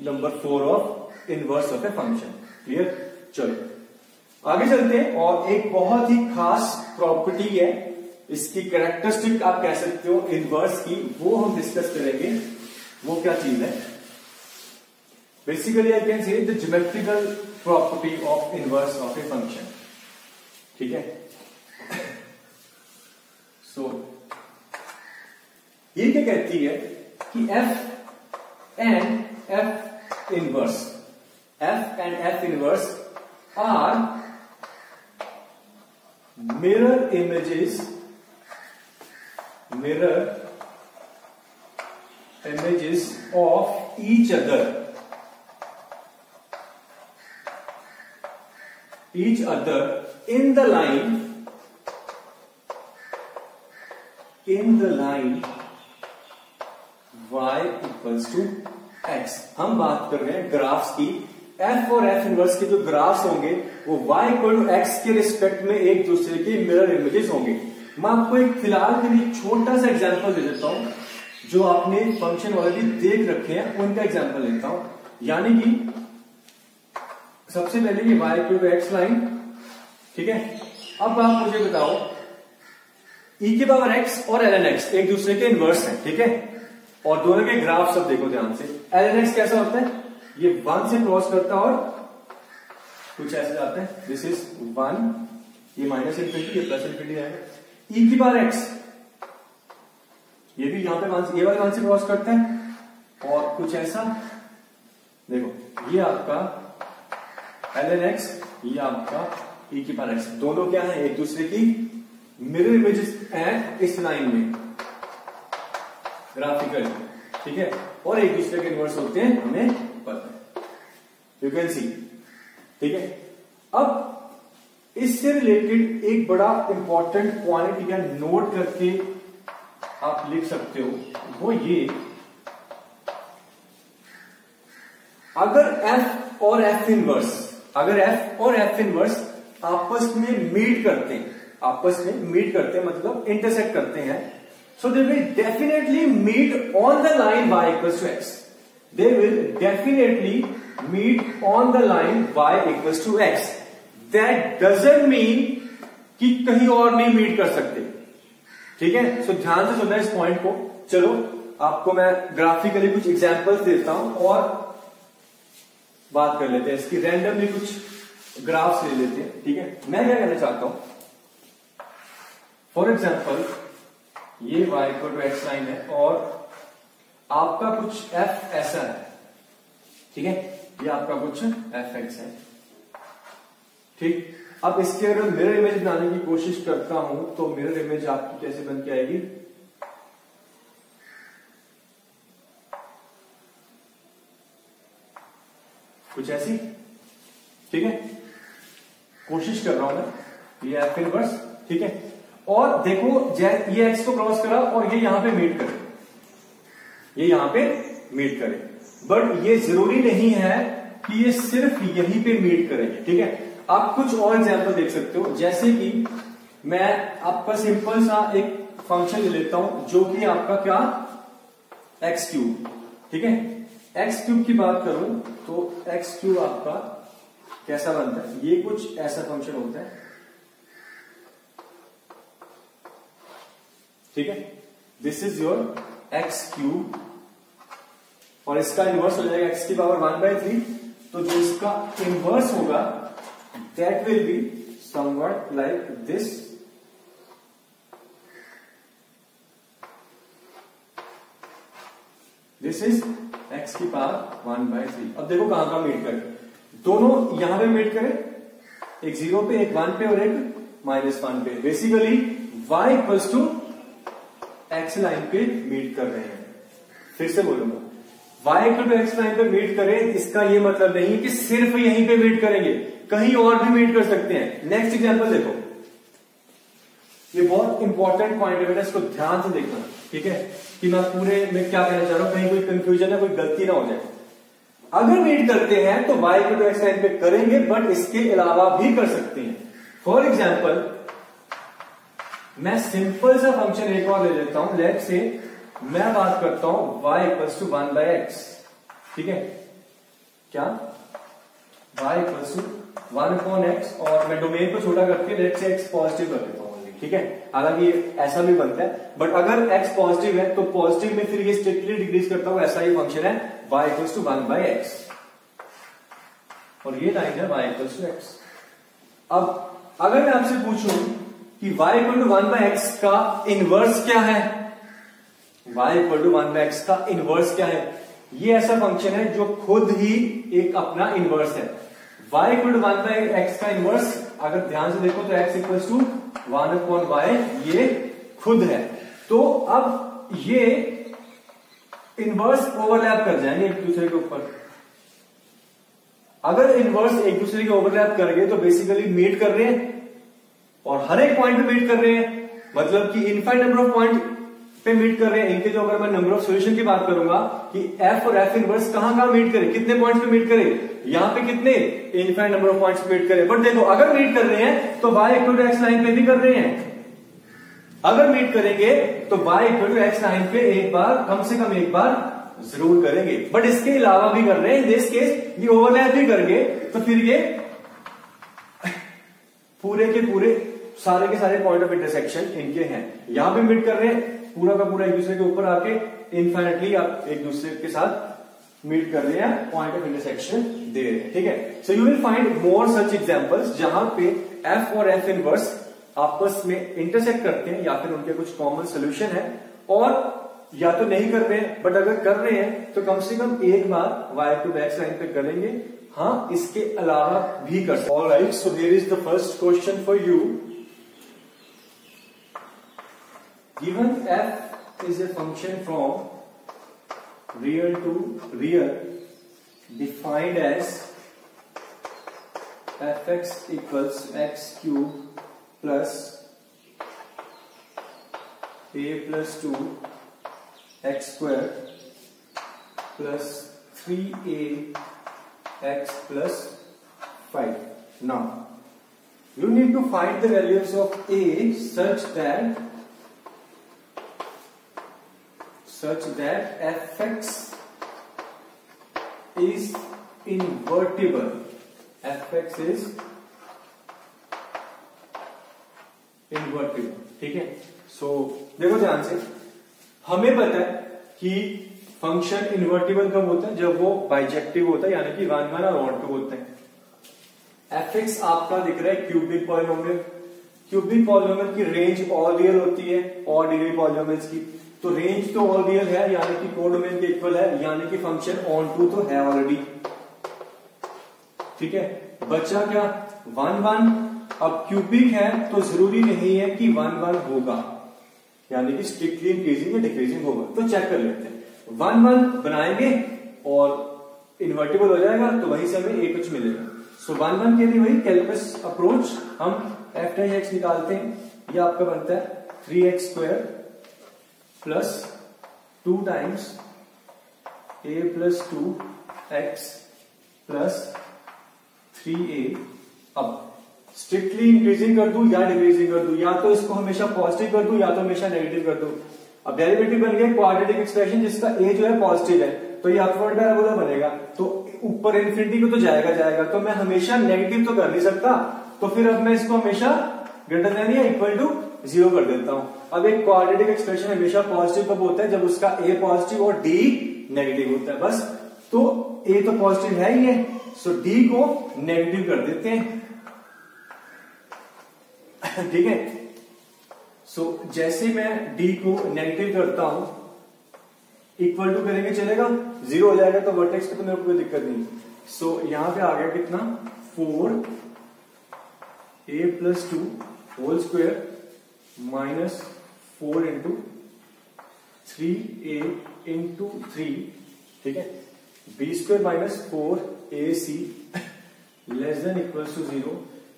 number 4 of inverse of a function, clear. चलो आगे चलते हैं, और एक बहुत ही खास property है, इसकी कैरेक्टरिस्टिक आप कह सकते हो इनवर्स की, वो हम डिस्कस करेंगे। वो क्या चीज है, basically I can say the geometrical property of inverse of a function, ठीक है। सो ये क्या कहती है कि f and f inverse are mirror images of each other in the line y equals to x। हम बात कर रहे हैं ग्राफ्स की, f और f इनवर्स के जो ग्राफ्स होंगे वो y इक्वल टू x के रिस्पेक्ट में एक दूसरे के मिरर इमेजेस होंगे। मैं आपको एक फिलहाल के लिए छोटा सा एग्जांपल दे देता हूं, जो आपने फंक्शन ऑलरेडी देख रखे हैं उनका एग्जांपल लेता हूं। यानी कि सबसे पहले ये y equal to x line, ठीक है। अब आप मुझे बताओ, e की पावर x और ln x एक दूसरे के इनवर्स है, ठीक है, और दोनों के ग्राफ सब देखो ध्यान से। ln x कैसा होता है, ये 1 से क्रॉस करता है और कुछ ऐसे जाता है, दिस इज 1, ये माइनस इंफिनिटी, ये प्लस इंफिनिटी आएगा। e की पावर x ये भी यहां पे ये वाले 1 से क्रॉस करते हैं, और कुछ ऐसा देखो, ये आपका ln x, ये आपका e की पावर x, दोनों क्या है, एक दूसरे की मिरर इमेजेस हैं इस लाइन में ग्राफिकल, ठीक है, और एक दूसरे के इनवर्स होते हैं, हमें पता है, यू कैन सी, ठीक है। अब इससे रिलेटेड एक बड़ा इंपॉर्टेंट पॉइंट या नोट करके आप लिख सकते हो, वो ये, अगर f और f इनवर्स आपस में मीट करते हैं, मतलब इंटरसेक्ट करते हैं, so they will definitely meet on the line y equals to x. They will definitely meet on the line y equals to x. That doesn't mean कि कहीं और नहीं मीट कर सकते, ठीक है। सो ध्यान से सुनना इस पॉइंट को। चलो आपको मैं ग्राफिकली कुछ एग्जांपल्स देता हूं और बात कर लेते हैं इसकी, रैंडमली कुछ ग्राफ्स ले लेते हैं, ठीक है। मैं क्या कहना चाहता हूं, फॉर एग्जाम्पल ये y equal to x line है और आपका कुछ f ऐसा है, ठीक है, ये आपका कुछ fx है, ठीक। अब इसके अगर मिरर इमेज बनाने की कोशिश करता हूं तो मिरर इमेज आपकी कैसे बन के आएगी, कुछ ऐसी, ठीक है। कोशिश कर रहा हूं मैं, ये f इनवर्स, ठीक है, और देखो ये x को क्रॉस करा और ये यहां पे मीट करे, बट ये जरूरी नहीं है कि ये सिर्फ यहीं पे मीट करेंगे। ठीक है, आप कुछ और एग्जांपल देख सकते हो, जैसे कि मैं आपका सिंपल सा एक फंक्शन ले लेता हूं जो कि आपका क्या एक्स क्यूब। ठीक है, एक्स क्यूब की बात करूं तो एक्स क्यूब आपका कैसा बनता है, ये कुछ ऐसा फंक्शन होता है। ठीक है, this is your x cube और इसका इनवर्स हो जाएगा एक्स की पावर 1/3। तो जो इसका इनवर्स होगा that will be somewhat like this. This is x की पावर 1/3। अब देखो कहां कहां मीट करें, दोनों यहां पे मीट करें, एक 0 पे, एक 1 पे और एक -1 पे। Basically y equals to x line पे मीट कर रहे हैं। फिर से बोलूंगा, y equal to x line पे मीट करें, इसका ये मतलब नहीं कि सिर्फ यहीं पे मीट करेंगे, कहीं और भी मीट कर सकते हैं। नेक्स्ट एग्जांपल देखो, ये बहुत इंपॉर्टेंट पॉइंट है बेटा, इसको ध्यान से देखना। ठीक है, कि मैं पूरे में क्या कहना चाह रहा हूं, कहीं कोई कंफ्यूजन है, कोई गलती ना हो जाए। अगर मीट करते हैं तो y equal to x line पे करेंगे, बट इसके अलावा भी कर सकते हैं। फॉर एग्जाम्पल मैं सिंपल सा फंक्शन एक और ले लेता हूं, लेट से मैं बात करता हूं y इक्वल्स टू 1/x। ठीक है, क्या y इक्वल्स टू 1/x और मैं डोमेन को छोटा करके लेट से x पॉजिटिव कर देता हूं। ठीक है, हालांकि ऐसा भी बनता है, बट अगर x पॉजिटिव है तो पॉजिटिव में फिर ये स्ट्रिक्टली डिक्रीज करता हूं, ऐसा ही फंक्शन है y इक्वल्स टू 1/x और ये लाइन है y इक्वल्स टू x। अब अगर मैं आपसे पूछूं कि y इक्वल टू 1/x का इनवर्स क्या है, y इक्वल टू 1/x का इनवर्स क्या है, ये ऐसा फंक्शन है जो खुद ही एक अपना इनवर्स है। y इक्वल टू 1/x का इनवर्स अगर ध्यान से देखो तो x इक्वल्स टू 1/y ये खुद है। तो अब ये इनवर्स ओवरलैप कर जाएंगे एक दूसरे के ऊपर। अगर इनवर्स एक दूसरे के ओवरलैप कर गए तो बेसिकली मीट कर रहे हैं और हर एक पॉइंट पे मीट कर रहे हैं, मतलब कि इनफाइनाइट नंबर ऑफ पॉइंट पे मीट कर रहे हैं। इनके जो अगर मैं नंबर ऑफ सॉल्यूशन की बात करूंगा कि f और f इनवर्स कहां कहां मीट करे, कितने पॉइंट्स पे मीट करे, यहां पे कितने इनफाइनाइट नंबर ऑफ पॉइंट्स पे मीट करे। बट देखो अगर मीट कर रहे हैं तो y equal to x line पे भी कर रहे हैं। अगर मीट करेंगे तो y equal to x line पे एक बार, कम से कम एक बार जरूर करेंगे, बट इसके अलावा भी कर रहे हैं। इन दिस केस ये ओवरलैप भी करेंगे तो फिर ये पूरे के पूरे सारे के सारे पॉइंट ऑफ इंटरसेक्शन इनके हैं। यहां पे मीट कर रहे हैं, पूरा का पूरा एक दूसरे के ऊपर आके इनफाइनेटली आप एक दूसरे के साथ मीट कर रहे हैं, पॉइंट ऑफ इंटरसेक्शन दे रहे हैं। ठीक है, so you will find more such examples जहां पे f और f इनवर्स आपस में इंटरसेक्ट करते हैं या फिर उनके कुछ कॉमन सोल्यूशन है, और या तो नहीं कर रहे हैं, बट अगर कर रहे हैं तो कम से कम एक बार y टू x लाइन पे करेंगे। हाँ, इसके अलावा भी कर सकते। Alright, so here is the first question for you. Given f is a function from real to real defined as fx equals x cube plus a plus 2 x square plus 3a x plus 5. Now you need to find the values of a such that fx is invertible. fx is invertible. ठीक है, सो देखो ध्यान से, हमें पता है कि function invertible कब होता है, जब वो बाइजेक्टिव होता है, यानी कि 1 1 और ऑड 2 होते हैं। fx आपका दिख रहा है क्यूबिक पॉलिनोमियल। क्यूबिक पॉलिनोमियल की रेंज ऑल रियल होती है ऑड डिग्री पॉलिनोमियल्स की, तो रेंज तो ऑल रियल है, यानी कि कोडोमेन के इक्वल है, यानी कि फंक्शन ऑन टू तो है ऑलरेडी। ठीक है, बचा क्या 1 1। अब क्यूबिक है तो जरूरी नहीं है कि 1 1 होगा, यानी कि स्ट्रिक्टली इंक्रीजिंग या डिक्रीजिंग होगा। तो चेक कर लेते हैं, 1 1 बनाएंगे और इन्वर्टिबल हो जाएगा तो वहीं से हमें a कुछ मिलेगा। सो 1 1 के लिए वही कैलकुलस अप्रोच, हम f टाइम x निकालते हैं। ये आपका बनता है 3x square plus 2 times a plus 2 x plus 3a। अब स्ट्रिक्टली इंक्रीजिंग कर दूं या डिक्रीजिंग कर दूं, या तो इसको हमेशा पॉजिटिव कर दूं या तो हमेशा नेगेटिव कर दूं। अब डेरिवेटिव बन गया क्वाड्रेटिक एक्सप्रेशन जिसका a जो है पॉजिटिव है, तो ये अपवर्ड पैराबोला बनेगा, तो ऊपर इन्फिनिटी को तो जाएगा, तो मैं हमेशा नेगेटिव तो कर नहीं सकता, तो फिर अब मैं इसको हमेशा ग्रेटर देन या इक्वल टू 0 कर देता हूं। अब एक क्वाड्रेटिक एक्सप्रेशन हमेशा पॉजिटिव कब होता है, जब उसका a पॉजिटिव और d नेगेटिव होता है, बस। तो a तो पॉजिटिव है ही है, सो d को नेगेटिव कर देते हैं, ठीक है। सो जैसे मैं d को नेगेटिव करता हूं, इक्वल टू करेंगे चलेगा, 0 हो जाएगा तो वर्टेक्स पे तो मेरे को कोई दिक्कत नहीं। सो यहां पे आ गया कितना, 4a plus 2 whole square minus 4 into 3a into 3, ठीक है, b square minus 4ac less than equal to 0।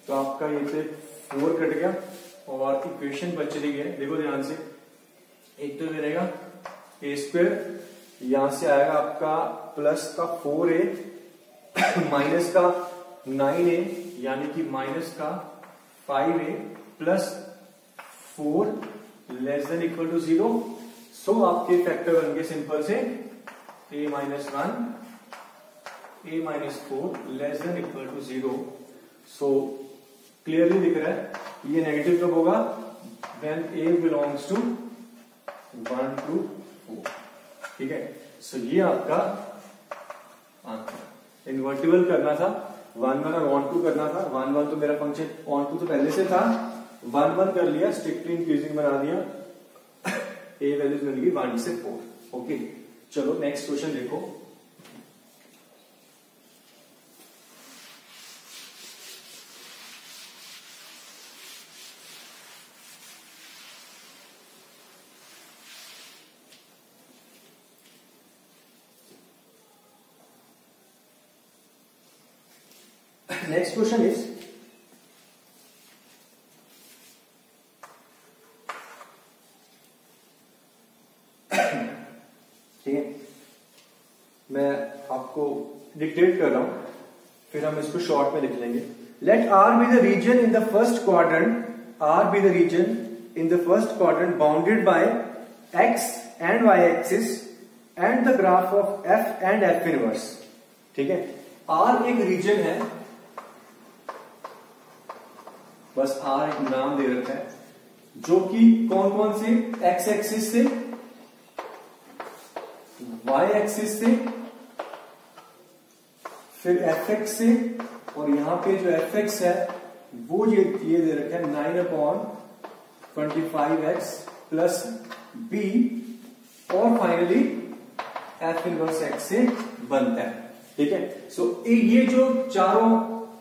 तो आपका ये से 4 कट गया और इक्वेशन बच रही है, देखो ध्यान से। एक तो मिलेगा a स्क्वायर, यहां से आएगा आपका प्लस का 4a माइनस का 9a यानी कि माइनस का 5a plus 4 less than equal to 0। सो आपके फैक्टर बन गए सिंपल से a minus 1 a minus 4 less than equal to 0। So clearly दिख रहा है ये नेगेटिव कब होगा, when a belongs to 1 to 4, ठीक है। सो ये आपका आंसर। इन्वर्टिबल करना था, 1 1 और ऑन 2 करना था। 1 1 तो मेरा फंक्शन ऑन 2 तो पहले से था, 1 1 कर लिया, स्ट्रिक्टली इंक्रीजिंग बना दिया, a वैल्यूज मिल गई 1 से 4। ओके, चलो नेक्स्ट क्वेश्चन देखो। Next question is, ठीक है, मैं आपको डिक्टेट कर रहा हूं, फिर हम इसको शॉर्ट में लिख लेंगे। Let R be the region in the first quadrant, R be the region in the first quadrant bounded by x and y axis and the graph of f and f inverse, ठीक है। R एक reason है, बस R एक नाम दे रखा है, जो कि कौन कौन से, x एक्सिस से, y एक्सिस से, फिर fx से, और यहां पे जो fx है वो ये दे रखा है 9/25x प्लस b, और फाइनली f इनवर्स x से बनता है, ठीक है। सो ये जो चारों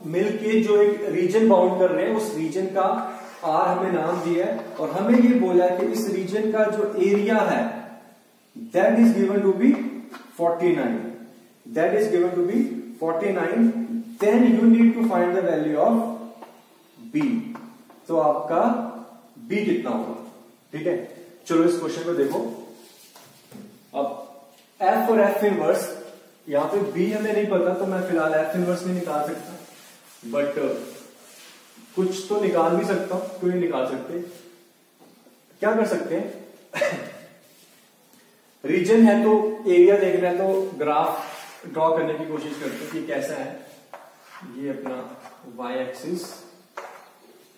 मिलके जो एक रीजन बाउंड कर रहे हैं, उस रीजन का R हमें नाम दिया है, और हमें ये बोला है कि इस रीजन का जो एरिया है that is given to be 49, that is given to be 49, then you need to find the value of B। तो आपका B कितना होगा, ठीक है। चलो इस क्वेश्चन को देखो। अब F और F इनवर्स, यहां पे B हमें नहीं पता तो मैं फिलहाल F इनवर्स नहीं निकाल सकता, बट कुछ तो निकाल भी सकता हूं, क्यों नहीं निकाल सकते। क्या कर सकते हैं, रीजन है तो एरिया देखना है, तो ग्राफ ड्रॉ करने की कोशिश करते हैं कि कैसा है। ये अपना y एक्सिस,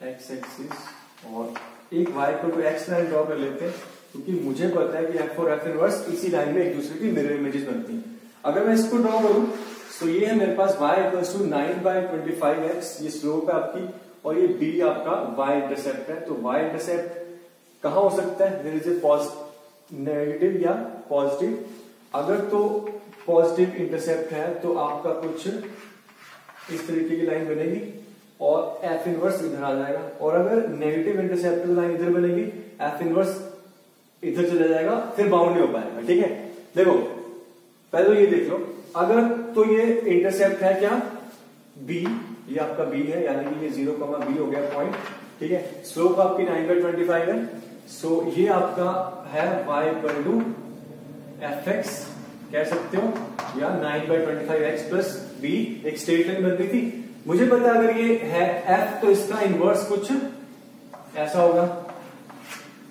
x एक्सिस, और एक y को तो x लाइन ड्रॉ कर लेते हैं, क्योंकि मुझे पता है कि f और f इनवर्स इसी लाइन में एक दूसरे की मिरर इमेजेस बनती हैं। अगर मैं इसको ड्रॉ करूं तो ये है मेरे पास y इक्वल्स टू 9/25x, ये स्लोप है आपकी, और ये b आपका y इंटरसेप्ट है। तो y इंटरसेप्ट कहां हो सकता है, देयर इज ए नेगेटिव या पॉजिटिव। अगर तो पॉजिटिव इंटरसेप्ट है तो आपका कुछ इस तरीके की लाइन बनेगी और f इनवर्स इधर आ जाएगा, और अगर नेगेटिव इंटरसेप्ट की लाइन इधर बनेगी, f इनवर्स इधर चला जाएगा, फिर बाउंड नहीं हो पाएगा, ठीक है। देखो पहले तो ये देख लो, अगर तो ये इंटरसेप्ट है क्या, b, ये आपका b है, यानी कि ये 0, b हो गया पॉइंट, ठीक है। स्लोप आपकी 9/25 है, सो ये आपका है y इक्वल टू fx कह सकते हो, या 9/25x प्लस बी, एक स्ट्रेट लाइन बन रही थी। मुझे पता है अगर ये है एफ तो इसका इनवर्स कुछ ऐसा होगा,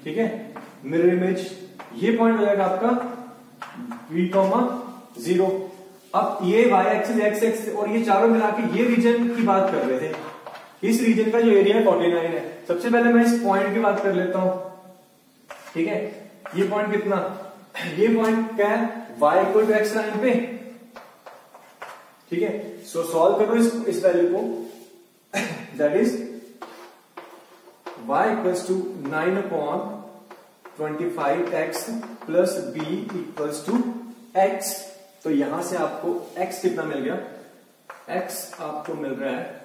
ठीक है, मिरर इमेज। ये पॉइंट हो जाएगा आपका बी कॉमा 0। अब ये वाई एक्सिस एक्स एक्सिस और ये चारों मिला के ये रीजन की बात कर रहे थे। इस रीजन का जो एरिया है 49 है। सबसे पहले मैं इस पॉइंट की बात कर लेता हूं, ठीक है। ये पॉइंट कितना, ये पॉइंट क्या है, y equal to x line पे, ठीक है। सो सॉल्व करो इस वैल्यू को, that is y equals to 9/25x plus b equals to x। तो यहां से आपको x कितना मिल गया, x आपको मिल रहा है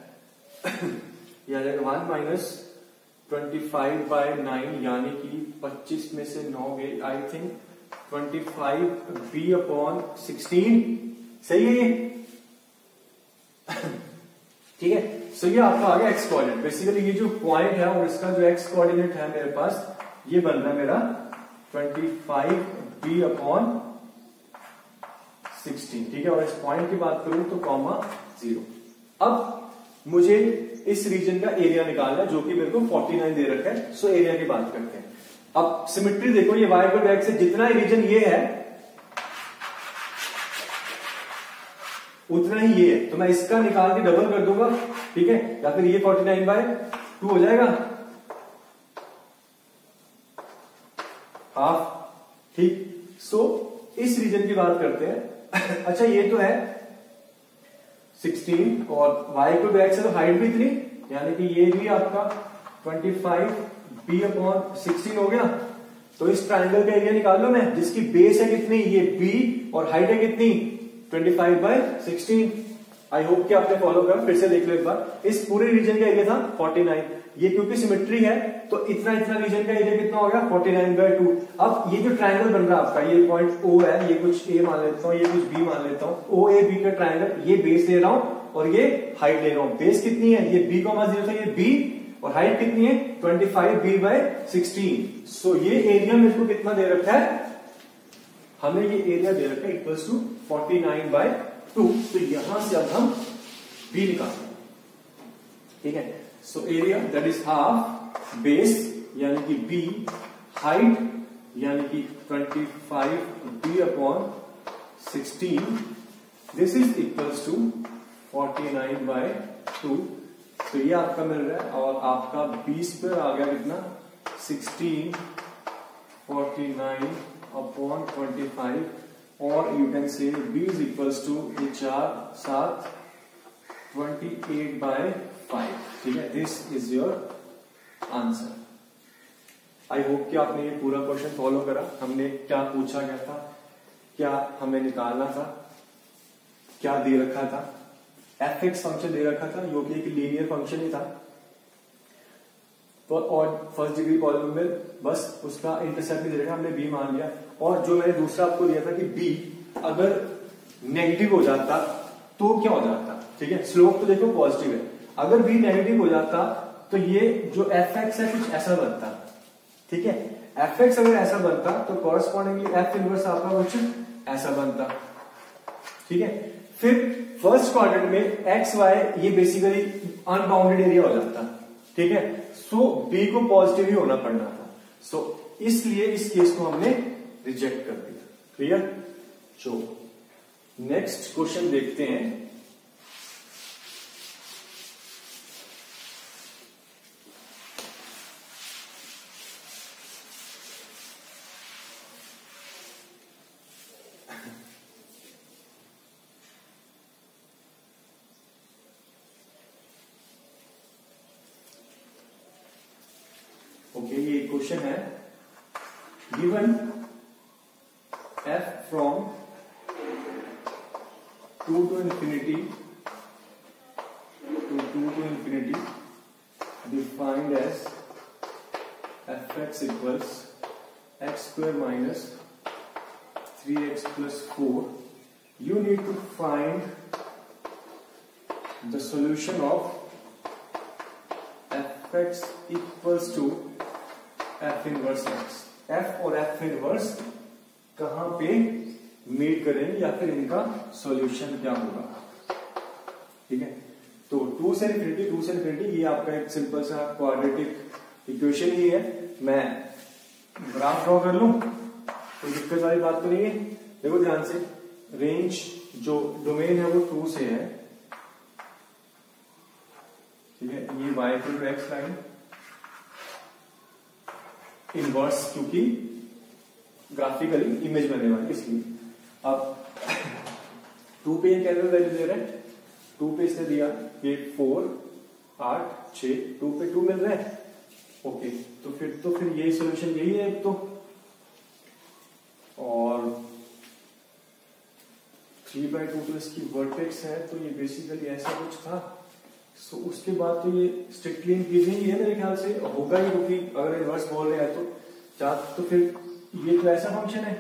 यानी 1 माइनस 25/9 यानी कि 25 में से 9 गए, आई थिंक 25b/16, सही है ये ठीक है। सो ये आपका आ गया एक्स कोऑर्डिनेट। बेसिकली ये जो पॉइंट है और इसका जो एक्स कोऑर्डिनेट है मेरे पास, ये बन रहा है मेरा 25b/16, ठीक है। और इस पॉइंट की बात करूं तो कॉमा 0। अब मुझे इस रीजन का एरिया निकालना है जो कि मेरे को 49 दे रखा है। सो एरिया की बात करते हैं। अब सिमेट्री देखो, ये y इक्वल टू x से जितना रीजन ये है उतना ही ये है, तो मैं इसका निकाल के डबल कर दूंगा, ठीक है। या फिर ये 49/2 हो जाएगा, हाफ, ठीक। सो इस रीजन की बात करते हैं। अच्छा ये तो है 16 और y इक्वल टू x है तो हाइट भी इतनी, यानी कि ये भी आपका 25b/16 हो गया। तो इस ट्रायंगल का एरिया निकाल लो मैं, जिसकी बेस है कितनी, ये b और हाइट है कितनी 25/16। आई होप कि आपने फॉलो करा, फिर से देख लो एक बार। इस पूरे रीजन का एरिया था 49, ये क्योंकि सिमेट्री है तो इतना रीजन का एरिया कितना हो गया 49/2। अब ये जो ट्रायंगल बन रहा है आपका, ये पॉइंट O है, ये कुछ A मान लेता हूं, ये कुछ B मान लेता हूं, OAB का ट्रायंगल, ये बेस ले रहा हूं और ये हाइट ले रहा हूं। बेस कितनी है, ये b,0 था, ये b, और हाइट कितनी है 25b/16। सो ये एरिया मेरे को कितना दे रखा है, हमें ये एरिया दे रखा है इक्वल्स टू 49/2। तो यहां से अब हम b निकालते हैं, ठीक है। So area that is half, base यानी कि b, हाइट यानी कि 25b/16, this is equals to 49/2। तो ये आपका मिल रहा है और आपका 20 पर आ गया कितना 16, 49/25 और you can say b is equals to 4 7 28/5, ठीक है। This is your answer. I hope कि आपने ये पूरा क्वेश्चन फॉलो करा। हमने क्या पूछा गया था, क्या हमें निकालना था, क्या दे रखा था, fx फंक्शन दे रखा था जो कि एक लीनियर फंक्शन ही था, तो और फर्स्ट डिग्री पॉलिनोमियल, बस उसका इंटरसेप्ट दे रखा, हमने b मान लिया। और जो मैंने दूसरा आपको दिया था कि b अगर नेगेटिव हो जाता तो क्या हो जाता, ठीक है। स्लोप तो देखो पॉजिटिव है, अगर b नेगेटिव हो जाता तो ये जो fx है कुछ ऐसा बनता, ठीक है। fx अगर ऐसा बनता तो कॉरस्पॉन्डिंगली f इनवर्स आपका कुछ ऐसा बनता, ठीक है। फिर फर्स्ट क्वाड्रेंट में x y ये बेसिकली अनबाउंडेड एरिया हो जाता, ठीक है। सो b को पॉजिटिव ही होना पड़ना था, सो इसलिए इस केस को हमने रिजेक्ट कर दिया। क्लियर। जो नेक्स्ट क्वेश्चन देखते हैं। ओके, ये क्वेश्चन है, given f from 2 to infinity defined as fx equals x square minus 3x plus 4. You need to find the solution of fx equals to f inverse x. f और f inverse कहां पे meet करेंगे या फिर इनका solution क्या होगा। ठीक है। तो 2 से इन्फिनिटी ये आपका एक सिंपल सा क्वाड्रेटिक इक्वेशन ही है। मैं ग्राफ ड्रॉ कर लूं, कोई दिक्कत वाली बात तो नहीं है। देखो ध्यान से, रेंज जो डोमेन है वो 2 से है, ठीक है। ये y = x लाइन इनवर्स, क्योंकि ग्राफिकली इमेज बनने वाली इसलिए। अब 2 पे ये कैसे वैल्यू दे रहे हैं, 2 पे इसने दिया ये 4 8 6, 2 पे 2 मिल रहा है। ओके, तो फिर ये सॉल्यूशन यही है एक तो, और 3/2 तो इसकी वर्टेक्स है, तो ये बेसिकली ऐसा कुछ था। सो उसके बाद तो ये स्ट्रिक्टली इंक्रीजिंग ही है मेरे ख्याल से, होगा ही, क्योंकि अगर इनवर्स बोल रहे हैं तो फिर ये तो ऐसा फंक्शन है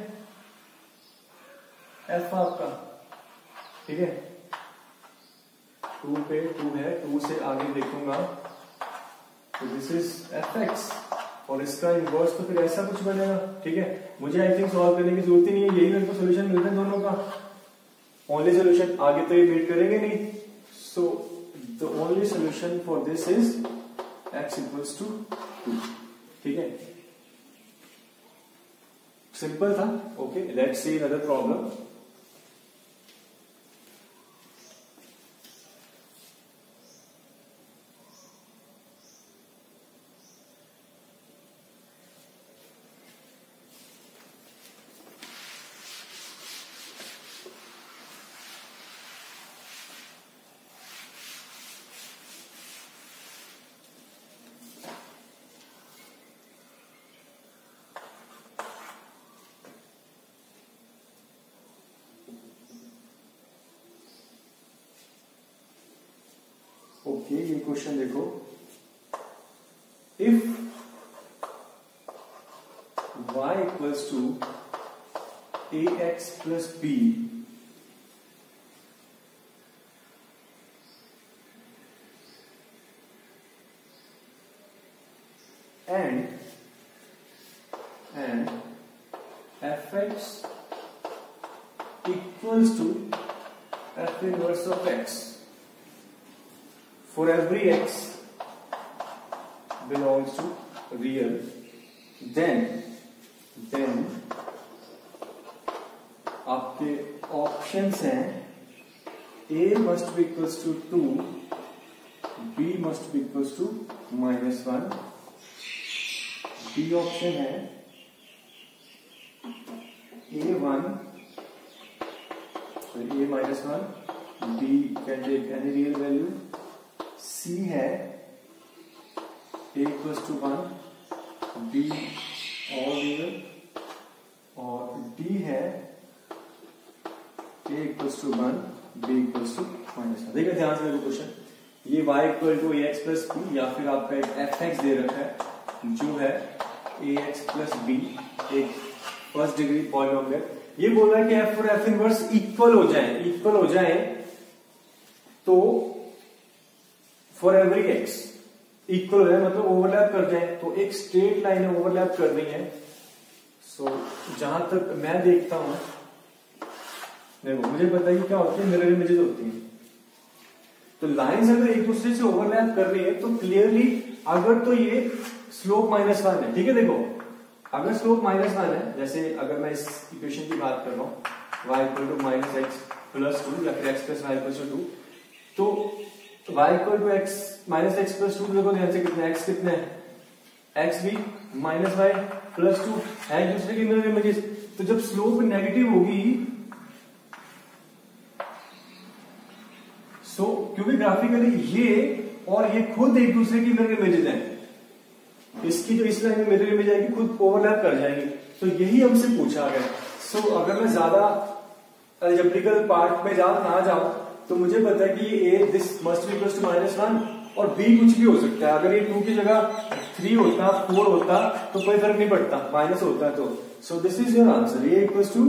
एफ आपका, ठीक है। 2 पे 2 है, 2 से आगे देखूंगा तो दिस इज fx, और इसका इनवर्स तो फिर ऐसा कुछ बनेगा, ठीक है। मुझे आई थिंक सॉल्व करने की जरूरत ही नहीं है, यही मेरे को सोल्यूशन मिल रहा है दोनों का, ओनली सोल्यूशन। आगे तो ये वेट करेंगे नहीं, so the only solution for this is x = 2, ठीक है। सिंपल था। Okay, let's see another problem. Okay, ये क्वेश्चन देखो, if y = ax + b and fx = f inverse of x for every x belongs to real, then आपके options हैं a must be equals to 2, b must be equals to -1, b option है a1 a -1, b can take any real value, C है a = 1, b all real, और D है a = 1, b = -1। देखिए ध्यान से question, ये y = ax + b, या फिर आपका एक fx दे रखा है जो है ax + b, एक फर्स्ट डिग्री पॉलिनोमियल। ये बोल रहा है कि f और f इनवर्स इक्वल हो जाए तो फॉर एवरी x इक्वल हो जाए, मतलब ओवरलैप कर जाए, तो एक स्ट्रेट लाइन है ओवरलैप कर रही है। सो जहां तक मैं देखता हूं, देखो मुझे पता है कि क्या होती है, मिरर इमेजेस होती हैं। तो लाइंस अगर एक दूसरे से ओवरलैप कर रही है तो क्लियरली, अगर तो ये स्लोप -1 है, ठीक है। देखो अगर स्लोप -1 है, जैसे अगर मैं इस इक्वेशन की बात कर रहा हूं y = -x + 2 या फिर x + y = 2, तो y = x -x + 2, देखो ध्यान से कितना x कितना है, x भी -y + 2 है एक दूसरे की मिरर इमेजेस। तो जब स्लोप नेगेटिव होगी, सो क्योंकि ग्राफिकली ये और ये खुद एक दूसरे की मिरर इमेजेस हैं, इसकी जो इस लाइन में मिरर इमेज आएगी खुद ओवरलैप कर जाएंगी, तो यही हमसे पूछा गया। सो अगर मैं ज्यादा अलजेब्रिकल पार्ट में ना जाऊं तो मुझे पता है कि ये this must be equals to -1 और b कुछ भी हो सकता है। अगर ये 2 की जगह 3 होता, 4 होता तो कोई फर्क नहीं पड़ता, माइनस होता तो। So this is your answer, a equals to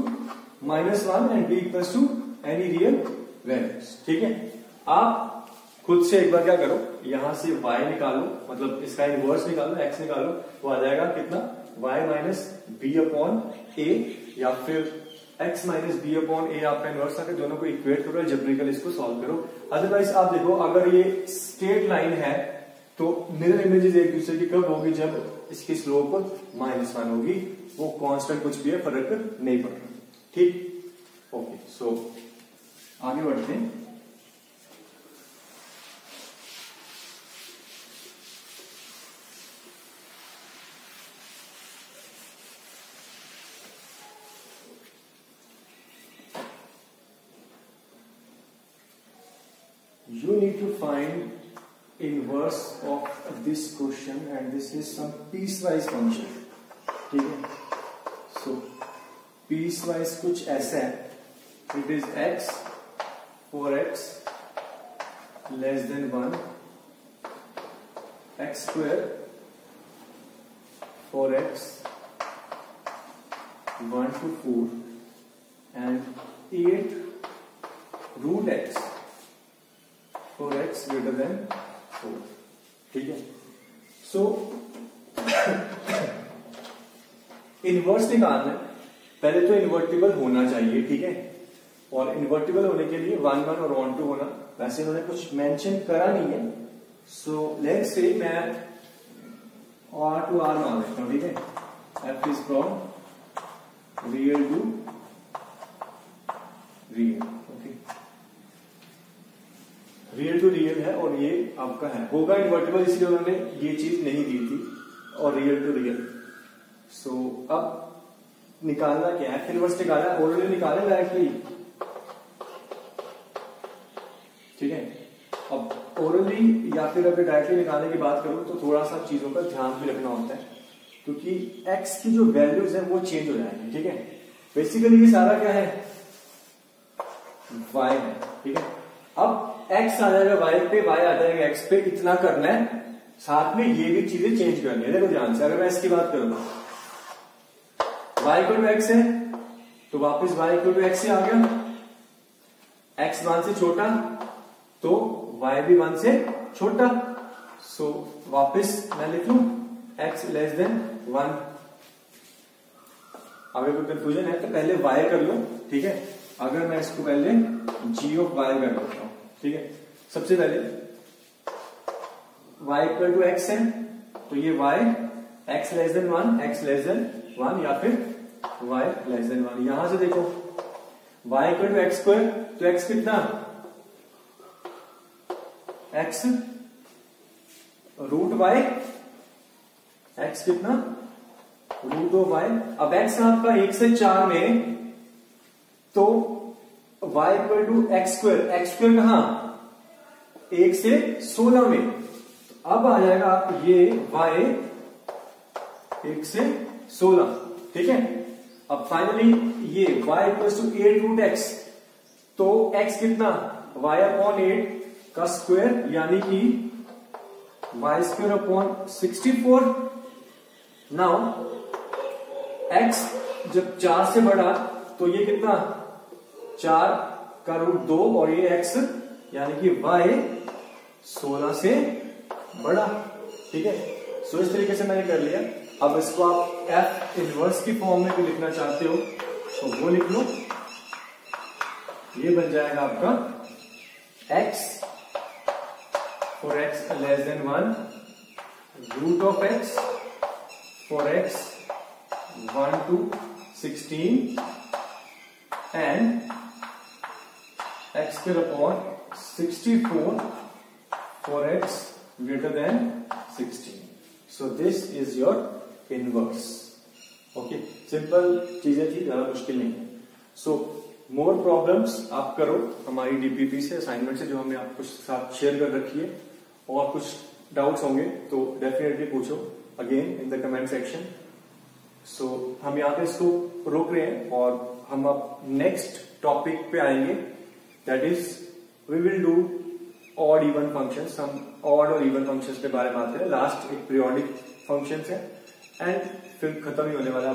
-1 and b equals to any real values, ठीक है। आप खुद से एक बार क्या करो, यहां से y निकालो, मतलब इसका इनवर्स निकालो, x निकालो, तो आ जाएगा कितना y - b/a, या फिर x माइनस बी अपॉन ए आपका इनवर्स आके दोनों को इक्वेट करो, जबरिकल इसको सॉल्व करो। अदरवाइज आप देखो अगर ये स्ट्रेट लाइन है तो मिरर इमेजेस एक दूसरे की कब होगी, जब इसकी स्लोप -1 होगी, वो कांस्टेंट कुछ भी है फर्क नहीं पड़ रहा। ठीक, ओके। सो आगे बढ़ते हैं। You need to find inverse of this question and this is some piecewise function। ठीक है, so piecewise कुछ ऐसा है, it is x for x less than 1, x square for x 1 to 4 and 8 root x for x greater than 4। ठीक है, सो inverse निकालना है, पहले तो इन्वर्टिबल होना चाहिए। ठीक है, और इन्वर्टिबल होने के लिए 1 1 और 1 2 होना, वैसे इन्होंने कुछ मेंशन करा नहीं है। सो लेट्स से मैं R to R मान लेता हूं। ठीक है, f is from real to real. Real to real है और ये आपका है, होगा इन्वर्टिबल, इसलिए उन्होंने ये चीज नहीं दी थी, और रियल टू रियल। सो अब निकालना क्या है, इनवर्स निकालना है, ऑलरेडी निकाले डायरेक्टली। ठीक है, अब ओरली या फिर अगर डायरेक्टली निकालने की बात करूं तो थोड़ा सा चीजों का ध्यान भी रखना होता है, क्योंकि x की जो वैल्यूज है वो चेंज हो जाएंगी। ठीक है, बेसिकली ये सारा क्या है, y है। ठीक है, अब x आ जाएगा y पे, y आ जाएगा x पे, इतना करना है, साथ में ये भी चीजें चेंज करनी है। देखो ध्यान से, अगर मैं इसकी बात करूं y इक्वल टू x है तो वापस y इक्वल टू x से आ गया, x 1 से छोटा तो y भी 1 से छोटा। सो वापस मैं लिख लू x लेस देन 1। अगर कोई कंफ्यूजन है तो पहले y कर लो। ठीक है, अगर मैं इसको पहले g ऑफ y कर लेता हूं। ठीक है, सबसे पहले y इक्वल टू x है तो ये y x less than 1, x less than 1 या फिर y लेस देन 1। यहां से देखो y equal to x square, तो x कितना, x रूट y, x कितना रूट ऑफ y। अब x आपका 1 से 4 में, तो y equal to x square, x square कहां 1 से 16 में, तो अब आ जाएगा ये y 1 से 16। ठीक है, अब फाइनली ये y equal to 8 root x, तो x कितना y अपॉन 8 का स्क्वायर, यानी कि y square upon 64। Now x जब 4 से बढ़ा तो ये कितना 4 का रूट 2 और ये x यानी कि y 16 से बड़ा। ठीक है, सो इस तरीके से मैंने कर लिया। अब इसको आप f इनवर्स की फॉर्म में भी लिखना चाहते हो तो वो लिख लो, ये बन जाएगा आपका x for x less than 1 root of x for x 1 to 16 and x square upon 64 for x greater than 16. So this is your inverse. Okay, simple चीजें थी, ज्यादा मुश्किल नहीं है। सो मोर प्रॉब्लम्स आप करो हमारी डीपीपी से, असाइनमेंट से जो हमने आपको साथ शेयर कर रखी है, और कुछ डाउट्स होंगे तो डेफिनेटली पूछो again in the comment section. So हम यहाँ पे इसको रोक रहे हैं और हम अब नेक्स्ट टॉपिक पे आएंगे, that is we will do odd even functions. हम ऑड और इवन फंक्शंस के बारे में आते हैं, लास्ट एक पीरियोडिक फंक्शंस है एंड फिर खत्म ही होने वाला